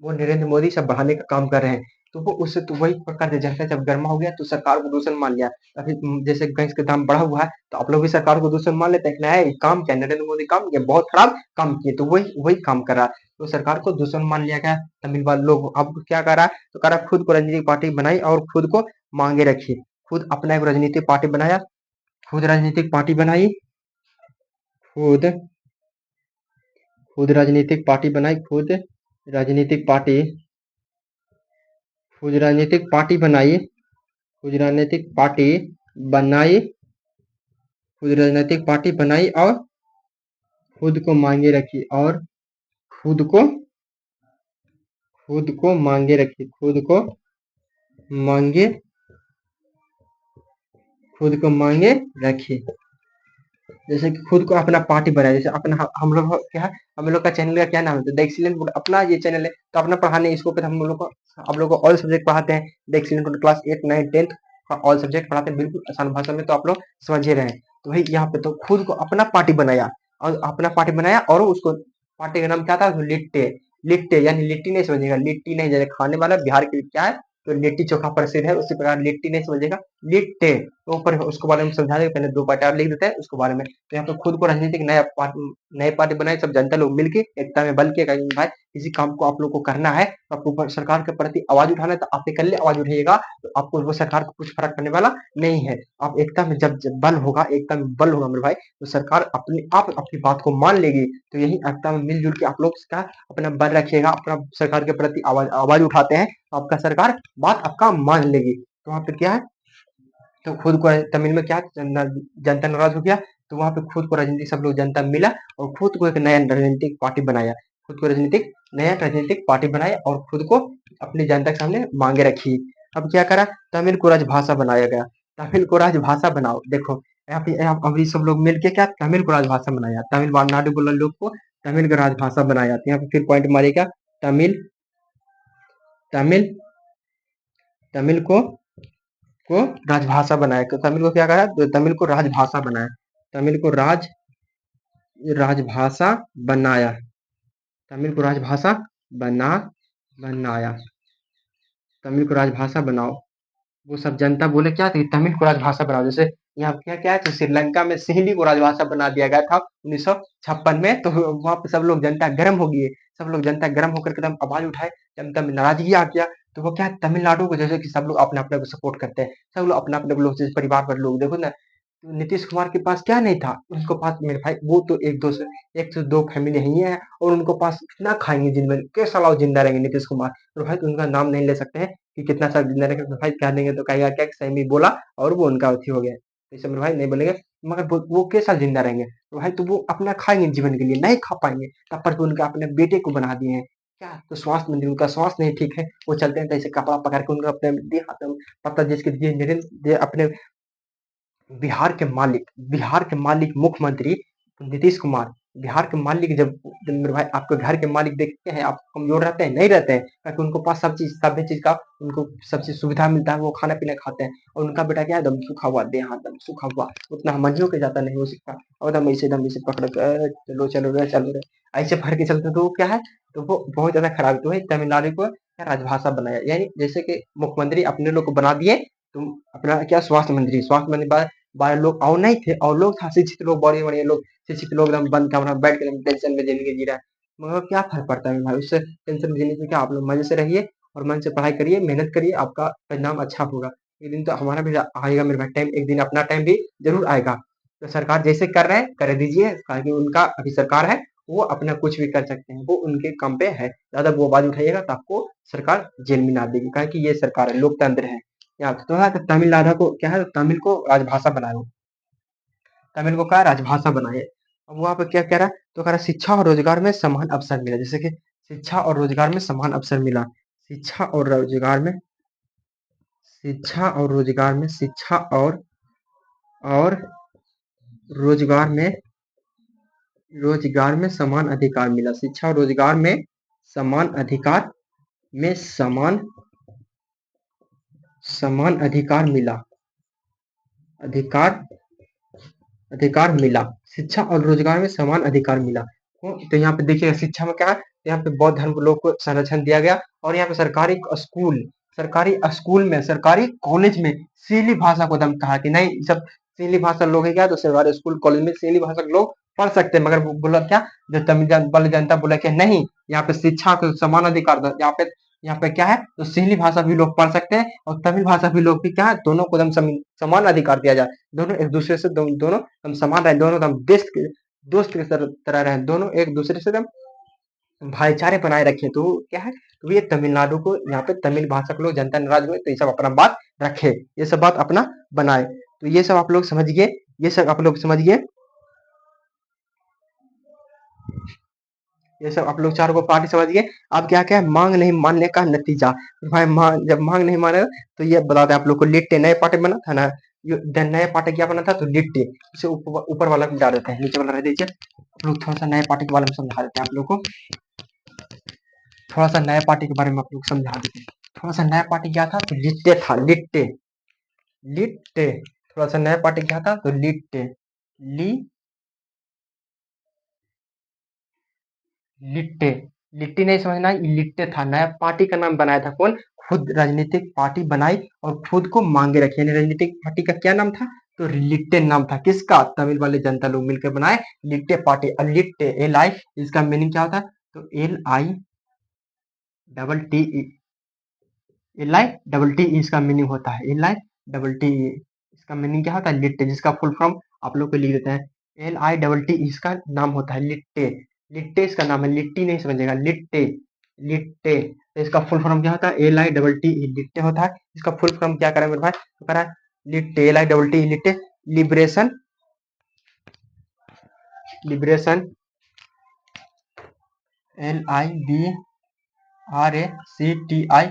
नरेंद्र मोदी सब बढ़ाने का काम कर रहे हैं। तो वो उससे तो वही प्रकार से जनता जब गर्मा हो गया तो सरकार को दूषण मान लिया। अभी जैसे गैस का दाम बढ़ा हुआ है तो आप लोग भी सरकार को दूषण मान लेते हैं कि नहीं काम किया नरेंद्र मोदी, काम किया बहुत खराब काम किए, तो वही वही काम कर रहा है। तो सरकार को दूषण मान लिया गया। तमिल वाले लोग अब क्या कर रहा है, तो कह रहा है खुद को राजनीतिक पार्टी बनाई और खुद को मांगे रखी। खुद अपना एक राजनीतिक पार्टी बनाया, खुद राजनीतिक पार्टी बनाई, खुद खुद राजनीतिक पार्टी बनाई, राजनीतिक पार्टी खुद राजनीतिक पार्टी बनाई, खुद राजनीतिक पार्टी बनाई, खुद राजनीतिक पार्टी बनाई और खुद को मांगे रखी और खुद को खुद को मांगे रखी, मांगे खुद को मांगे रखी। जैसे कि खुद को अपना पार्टी बनाया, जैसे अपना हम लोग क्या है, हम लोग का चैनल का क्या नाम है, तो द एक्सीलेंट वुड अपना ये चैनल है, तो अपना पढ़ाने इसको पे हम लोग को आप लोग को ऑल सब्जेक्ट पढ़ाते हैं। द एक्सीलेंट वुड क्लास 8 9 10 का ऑल सब्जेक्ट पढ़ाते हैं बिल्कुल आसान भाषा में, तो आप लोग समझ ही रहे हैं। तो वही यहाँ पे तो खुद को अपना पार्टी बनाया और अपना पार्टी बनाया और उसको पार्टी का नाम क्या था, लिट्टे। लिट्टे यानी लिट्टी नहीं समझेगा, लिट्टी नहीं, जैसे खाने वाला बिहार के क्या है, तो लिट्टी चोखा प्रसिद्ध है, उसी प्रकार लिट्टी नहीं समझेगा, लिट्टे। तो ऊपर उसके बारे में समझा देंगे, पहले दो पार्ट लिख देते हैं उसके बारे में। तो यहाँ पे खुद को राजनीतिक नए पार्टी बनाए, सब जनता लोग मिलके एकता में बल के कहेंगे भाई किसी काम को आप लोग को करना है, तो आपको सरकार के प्रति आवाज उठाना है, तो आप अकेले आवाज उठाइएगा तो आपको वो सरकार को कुछ फर्क पड़ने वाला नहीं है। आप एकता में जब बल होगा, एकता में बल होगा मेरे भाई, तो सरकार अपने आप अपनी बात को मान लेगी। तो यही एकता में मिलजुल के आप लोग का अपना बल रखिएगा, अपना सरकार के प्रति आवाज आवाज उठाते हैं, तो आपका सरकार बात आपका मान लेगी। तो वहां पे क्या है, तो खुद को तमिल में क्या जनता नाराज हो गया, तो वहां पे खुद को राजनीतिक सब लोग जनता मिला और खुद को एक नया राजनीतिक पार्टी बनाया, खुद को राजनीतिक नया राजनीतिक पार्टी बनाया और खुद को अपनी जनता के सामने मांगे रखी। अब क्या करा, तमिल को राजभाषा बनाया गया। तमिल को राजभाषा बनाओ, देखो यहाँ पे अभी सब लोग मिलके क्या तमिल को राजभाषा बनाया, तमिलनाडु के लोग को तमिल का राजभाषा बनाया। तो यहाँ पे फिर पॉइंट मारेगा, तमिल तमिल तमिल को राजभाषा बनाया, तो तमिल को क्या करा, तो तमिल को राजभाषा बनाया, तमिल को राजभाषा बनाया, तमिल को राजभाषा बना बनाया, तमिल को राजभाषा बनाओ। वो सब जनता बोले क्या थी, तमिल को राजभाषा बनाओ। जैसे यहाँ क्या क्या है, तो श्रीलंका में सिंहली को राजभाषा बना दिया गया था 1956 में, तो वहां पे सब लोग जनता गर्म हो गई, सब लोग जनता गर्म होकर एकदम आवाज उठाए, जनता में नाराजगी आ गया। तो वो क्या है, तमिलनाडु को जैसे कि सब लोग अपने अपने को सपोर्ट करते हैं, सब लोग अपने अपने लोग जैसे परिवार पर लोग देखो ना, तो नीतीश कुमार के पास क्या नहीं था, उनको पास मेरे भाई वो तो एक से दो फैमिली ही है और उनको पास कितना खाएंगे दिन में, कैसा लाओ जिंदा रहेंगे नीतीश कुमार, तो भाई तो उनका नाम नहीं ले सकते हैं कि कितना साल जिंदा रहेंगे, तो भाई कह देंगे तो कहेगा क्या कि सही में बोला और वो उनका अथी हो गया, तो इसे मेरे भाई नहीं बोलेंगे। मगर वो कैसा जिंदा रहेंगे, तो भाई तो वो अपना खाएंगे जीवन के लिए, नहीं खा पाएंगे, तब पर भी उनका अपने बेटे को बना दिए हैं क्या, तो स्वास्थ्य मंत्री उनका स्वास्थ्य नहीं ठीक है, वो चलते हैं तो ऐसे कपड़ा पकड़ के उनका अपने पता जिसके अपने बिहार के मालिक मुख्यमंत्री नीतीश कुमार, बिहार के मालिक जब मेरे भाई आपके घर के मालिक देखते हैं आप कमजोर रहते हैं, नहीं रहते हैं, ताकि उनको पास सब चीज सभी चीज का उनको सब चीज सुविधा मिलता है, वो खाना पीना खाते हैं, और उनका बेटा क्या है एकदम सूखा हुआ देह हाथ एकदम सूखा हुआ, उतना मंझियों के जाता नहीं हो सकता, और एकदम ऐसे पकड़ कर चलो चलो रे चलो रे ऐसे भर के चलते, तो वो क्या है, तो वो बहुत ज्यादा खराब है। तो वही तमिलनाडु को क्या राजभाषा बनाया, यानी जैसे कि मुख्यमंत्री अपने लोग को बना दिए, तुम अपना क्या स्वास्थ्य मंत्री बारह लोग और नहीं थे, और लोग था शिक्षित लोग, बड़े बड़े लोग शिक्षित लोग एकदम बंद कमरा में बैठ के एकदम टेंशन में जिंदगी जी रहा है, मगर क्या फर्क पड़ता है भाई, उससे टेंशन में जीने से क्या, आप लोग मजे से रहिए और मन से पढ़ाई करिए, मेहनत करिए, आपका परिणाम अच्छा होगा। एक दिन तो हमारा भी आएगा मेरे भाई टाइम, एक दिन अपना टाइम भी जरूर आएगा। तो सरकार जैसे कर रहे हैं कर दीजिए, ताकि उनका अभी सरकार है, वो अपना कुछ भी कर सकते हैं, वो उनके काम पे है, ज्यादा वो आवाज उठाइएगा तो आपको सरकार जेल में ना देगी, कहा कि ये सरकार है, लोकतंत्र है। यहाँ तो है, तो तमिलनाडु को क्या है, तमिल को राजभाषा बनाए, तमिल को क्या राजभाषा बनाए। अब वहां पे क्या कह रहा है, तो कह रहा है शिक्षा और रोजगार में समान अवसर मिला, जैसे कि शिक्षा और रोजगार में समान अवसर मिला, शिक्षा और रोजगार में शिक्षा और रोजगार में शिक्षा और रोजगार में समान अधिकार मिला, शिक्षा और रोजगार में समान अधिकार में समान अधिकार मिला, अधिकार अधिकार मिला, शिक्षा और रोजगार में समान अधिकार मिला। तो यहाँ पे देखिए शिक्षा में क्या है, यहाँ पे बौद्ध धर्म के लोग को संरक्षण दिया गया, और यहाँ पे सरकारी स्कूल सरकारी स्कूल में, सरकारी कॉलेज में सीली भाषा को दम कहा कि नहीं सब सीली भाषा लोग है क्या, तो सरकारी स्कूल कॉलेज में सीली भाषा के लोग पढ़ सकते हैं, मगर बोला क्या, जो तमिल वाली जनता बोला कि नहीं, यहाँ पे शिक्षा को समान अधिकार दो, यहाँ पे क्या है, तो सीली भाषा भी लोग पढ़ सकते हैं और तमिल भाषा भी लोग भी क्या है, दोनों को एकदम समान अधिकार दिया जाए, दोनों एक दूसरे से दोनों एकदम समान रहे, दोनों एकदम दोस्त की तरह रहे, दोनों एक दूसरे से एकदम भाईचारे बनाए रखे। तो क्या है, तो ये तमिलनाडु को यहाँ पे तमिल भाषा के लोग जनता नाराज हुए, तो ये सब अपना बात रखे, ये सब बात अपना बनाए। तो ये सब आप लोग समझिए, ये सब आप लोग समझिए, ये सब आप लोग चारों को पार्टी समझिए। अब क्या क्या है, मांग नहीं मानने का नतीजा। तो भाई जब मांग नहीं माने तो ये बताते हैं आप लोग को, लिट्टे नए पार्टी बना था ना, नया पार्टी क्या बना था, तो लिट्टे, उसे ऊपर वाला डाल देते हैं, नीचे वाला रह दीजिए। आप लोग थोड़ा सा नए पार्टी के बारे में समझा देते हैं आप लोग को, थोड़ा सा नया पार्टी के बारे में आप लोग समझा देते हैं। थोड़ा सा नया पार्टी क्या था, तो लिट्टे था, लिट्टे लिट्टे। थोड़ा सा नया पार्टी क्या था, तो लिट्टे ली लिट्टे, लिट्टी नहीं समझना, ये लिट्टे था, नया पार्टी का नाम बनाया था कौन, खुद राजनीतिक पार्टी बनाई और खुद को मांगे रखी, यानी राजनीतिक पार्टी का क्या नाम था, तो लिट्टे नाम था, किसका, तमिल वाले जनता लोग मिलकर बनाए लिट्टे पार्टी। और लिट्टे एल आई, इसका मीनिंग क्या होता है, तो L I double T, L I double T इसका मीनिंग होता है, एल आई डबल टी इसका मीनिंग क्या होता है, लिट्टे, जिसका फुल फॉर्म आप लोग को लिख देते हैं, एल आई डबल टी इसका नाम होता है लिट्टे, लिट्टे इसका नाम है, लिट्टी नहीं समझेगा, लिट्टे लिट्टे। तो इसका फुल फॉर्म क्या होता है, एल आई डबल टी लिट्टे होता है, इसका फुल फॉर्म क्या करें मेरे भाई, तो करा LTTE, L I double T LTTE, liberation, liberation, L I B R A C T I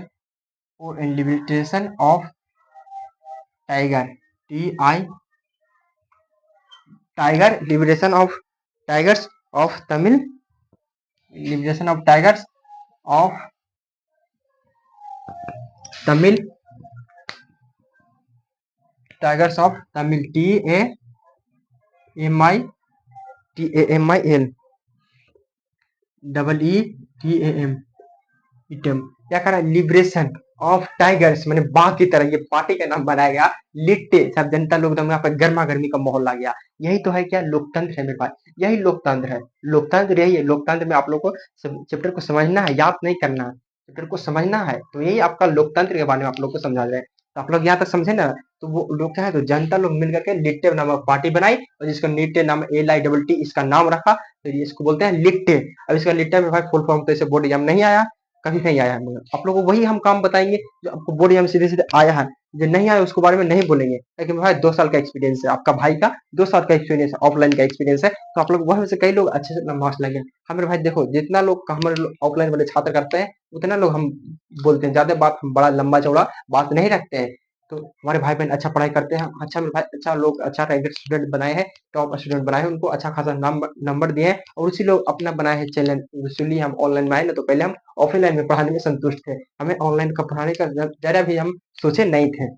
O N, liberation of tiger, T I tiger, liberation of tigers of Tamil, liberation of tigers of Tamil, tigers of Tamil, T A M I, T A M I L double E T A M, इटम, क्या करा, liberation of tigers, मैंने बाघ की तरह, ये party का नाम बनाया गया, लिट्टे, सब जनता लोग एकदम यहाँ पर गर्मा गर्मी का माहौल आ गया। यही तो है क्या, लोकतंत्र है मेरे भाई, यही लोकतंत्र है, लोकतंत्र यही है, लोकतंत्र में आप लोग को चैप्टर को समझना है, याद नहीं करना है, चैप्टर को समझना है, तो यही आपका लोकतंत्र के बारे में आप लोग को समझा रहे हैं। तो आप लोग यहाँ तक समझे ना, तो वो लोग क्या है, तो जनता लोग मिल करके लिट्टे नामक पार्टी बनाई और जिसको लिट्टे नाम, एल आई डबल टी इसका नाम रखा, तो इसको बोलते हैं लिट्टे। अब इसका लिट्टे में भाई फुल फॉर्म तो इसे बोर्ड एग्जाम नहीं आया, कभी नहीं आया है, मगर आप लोगों को वही हम काम बताएंगे जो आपको बोर्ड एग्जाम सीधे सीधे आया है, जो नहीं आया उसके बारे में नहीं बोलेंगे, लेकिन भाई 2 साल का एक्सपीरियंस है, आपका भाई का 2 साल का एक्सपीरियंस है, ऑफलाइन का एक्सपीरियंस है, तो आप लोग वहां से कई लोग अच्छे से मार्क्स लाएंगे। हमारे भाई देखो, जितना लोग हमारे ऑफलाइन वाले छात्र करते हैं उतना लोग हम बोलते हैं, ज्यादा बात हम बड़ा लंबा चौड़ा बात नहीं रखते हैं। तो हमारे भाई बहन अच्छा पढ़ाई करते हैं, अच्छा मेरे भाई, अच्छा लोग अच्छा रैंकेड स्टूडेंट बनाए हैं, टॉप स्टूडेंट बनाए हैं, उनको अच्छा खासा नंबर दिए हैं, और उसी लोग अपना बनाए हैं चैनल, इसलिए हम ऑनलाइन में आए ना, तो पहले हम ऑफलाइन में पढ़ाने में संतुष्ट थे, हमें ऑनलाइन का पढ़ाने का जरा भी हम सोचे नहीं थे।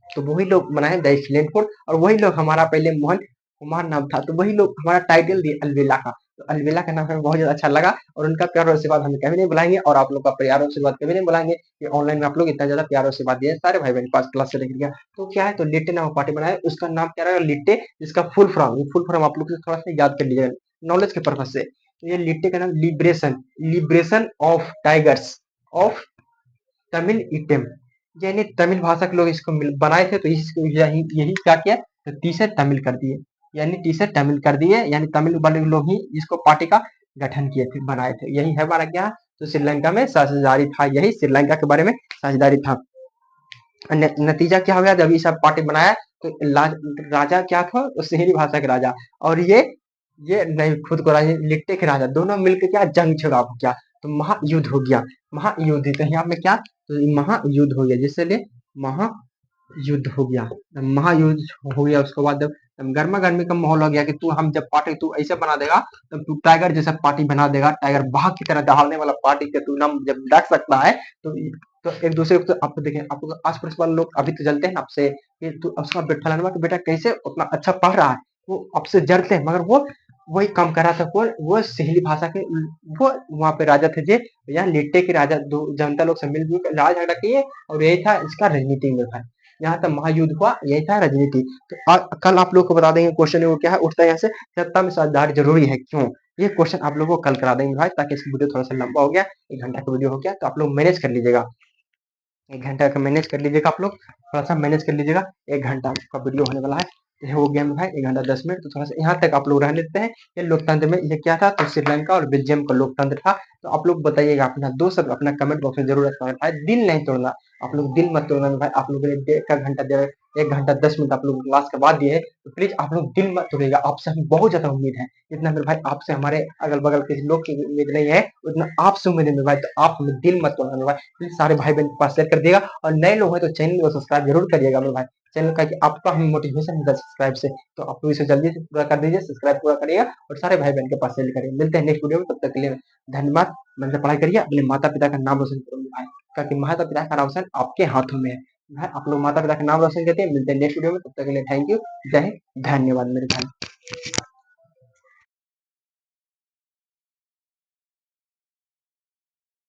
तो वही लोग बनाए द एक्सीलेंट कोड, और वही लोग, हमारा पहले मोहन कुमार नाम था, तो वही लोग हमारा टाइटल दिए अलबेला का, तो अलबेला का नाम हमें बहुत ज्यादा अच्छा लगा, और उनका प्यार और आशीर्वाद हमें कभी नहीं बुलाएंगे, और आप लोग का प्यार और आशीर्वाद कभी नहीं बुलाएंगे कि ऑनलाइन में आप लोग इतना ज्यादा प्यार और आशीर्वाद दिए सारे भाई बहन पास क्लास से लेकर गया। तो क्या है, तो लिट्टे नाम पार्टी बनाया, उसका नाम क्या रहा, लिट्टे, जिसका फुल फॉर्म आप लोग थोड़ा सा याद कर लीजिएगा नॉलेज के पर्पज से। तो ये लिट्टे का नाम liberation, liberation of tigers of Tamil item, यानी तमिल भाषा के लोग इसको बनाए थे, तो इसको यही यही क्या किया, तो तीसरे तमिल कर दिए, यानी तीसरे तमिल कर दिए, यानी तमिल वाले लोग ही इसको पार्टी का गठन किए थे, बनाए थे, यही है हमारा क्या, तो श्रीलंका में साझेदारी था, यही श्रीलंका के बारे में साझेदारी था। नतीजा क्या हो गया, जब ये सब पार्टी बनाया, तो राजा क्या था, तो सिंहली भाषा के राजा, और ये नहीं, खुद को राजा, लिट्टे के राजा, दोनों मिलकर क्या, जंग छिड़ा हो गया, तो महायुद्ध हो गया, महायुद्ध, तो यहाँ पे क्या, तो महायुद्ध हो गया, जिससे लिए महायुद्ध हो गया, महायुद्ध हो गया, उसके बाद जब गर्मा गर्मी का माहौल हो गया कि तू, हम जब पार्टी तू ऐसे बना देगा, तब तू टाइगर जैसा पार्टी बना देगा, टाइगर बाघ की तरह दहाड़ने वाला पार्टी का तू नाम जब रख सकता है, तो एक दूसरे को, तो आप देखें, आपको आस पड़ोस वाले लोग अभी तो जलते हैं आपसे कि तू, उसका फलाना बेटा कैसे उतना अच्छा पढ़ रहा है, वो आपसे जलते हैं, मगर वो वही काम कर रहा था कौन, वो सिंहली भाषा के वो वहाँ पे राजा थे जे, यहाँ लिट्टे के राजा दो जनता लोग सब मिलजुल कर लड़ाई झगड़ा किए, और यही था इसका राजनीति में भाई। यहाँ तक महायुद्ध हुआ, यही था राजनीति। तो कल आप लोग को बता देंगे क्वेश्चन वो क्या है, उठता है यहाँ से, सत्ता में साझेदारी जरूरी है क्यों? ये क्वेश्चन आप लोगों को कल करा देंगे भाई, ताकि इसकी वीडियो थोड़ा सा लंबा हो गया, 1 घंटा का वीडियो हो गया, तो आप लोग मैनेज कर लीजिएगा। 1 घंटा का मैनेज कर लीजिएगा आप लोग, थोड़ा सा मैनेज कर लीजिएगा। 1 घंटा का वीडियो होने वाला है, ये हो गया मेरा भाई 1 घंटा 10 मिनट। तो थोड़ा सा यहाँ तक आप लोग रहने देते हैं। ये लोकतंत्र में ये क्या था, तो श्रीलंका और बेल्जियम का लोकतंत्र था। तो आप लोग बताइएगा अपना दोस्त अपना कमेंट बॉक्स में जरूर रखना भाई, दिल नहीं तोड़ना। आप लोग दिल मत तोड़ना भाई, आप लोगों ने 1 घंटा 10 मिनट आप लोग क्लास करवा दिए हैं, तो प्लीज आप लोग दिल मत तोड़िएगा। आपसे हमें बहुत ज्यादा उम्मीद है, जितना मेरे भाई आपसे हमारे अगल बगल के लोग की उम्मीद नहीं है, उतना आपसे उम्मीद है मेरे भाई। तो आप हमें दिल मत तोड़ना मेरे भाई, प्लीज सारे भाई बहन के पास शेयर कर दिएगा। और नए लोग हैं तो चैनल को सब्सक्राइब जरूर करिएगा मेरे भाई। चैनल का कि आपका हमें मोटिवेशन मिलता है सब्सक्राइब से, तो आप लोग इसे जल्दी से पूरा कर दीजिए, सब्सक्राइब पूरा करिएगा और सारे भाई बहन के पास शेयर करिए। मिलते हैं नेक्स्ट वीडियो में, तब तक के लिए धन्यवाद। मन से पढ़ाई करिए, अपने माता पिता का नाम रोशन करो भाई, क्योंकि माता पिता का रोशन आपके हाथों में है भाई। आप लोग माता पिता का नाम रोशन करते हैं। मिलते हैं नेक्स्ट वीडियो में, तब तक के लिए थैंक यू, जय हिंद, धन्यवाद मेरे भाई।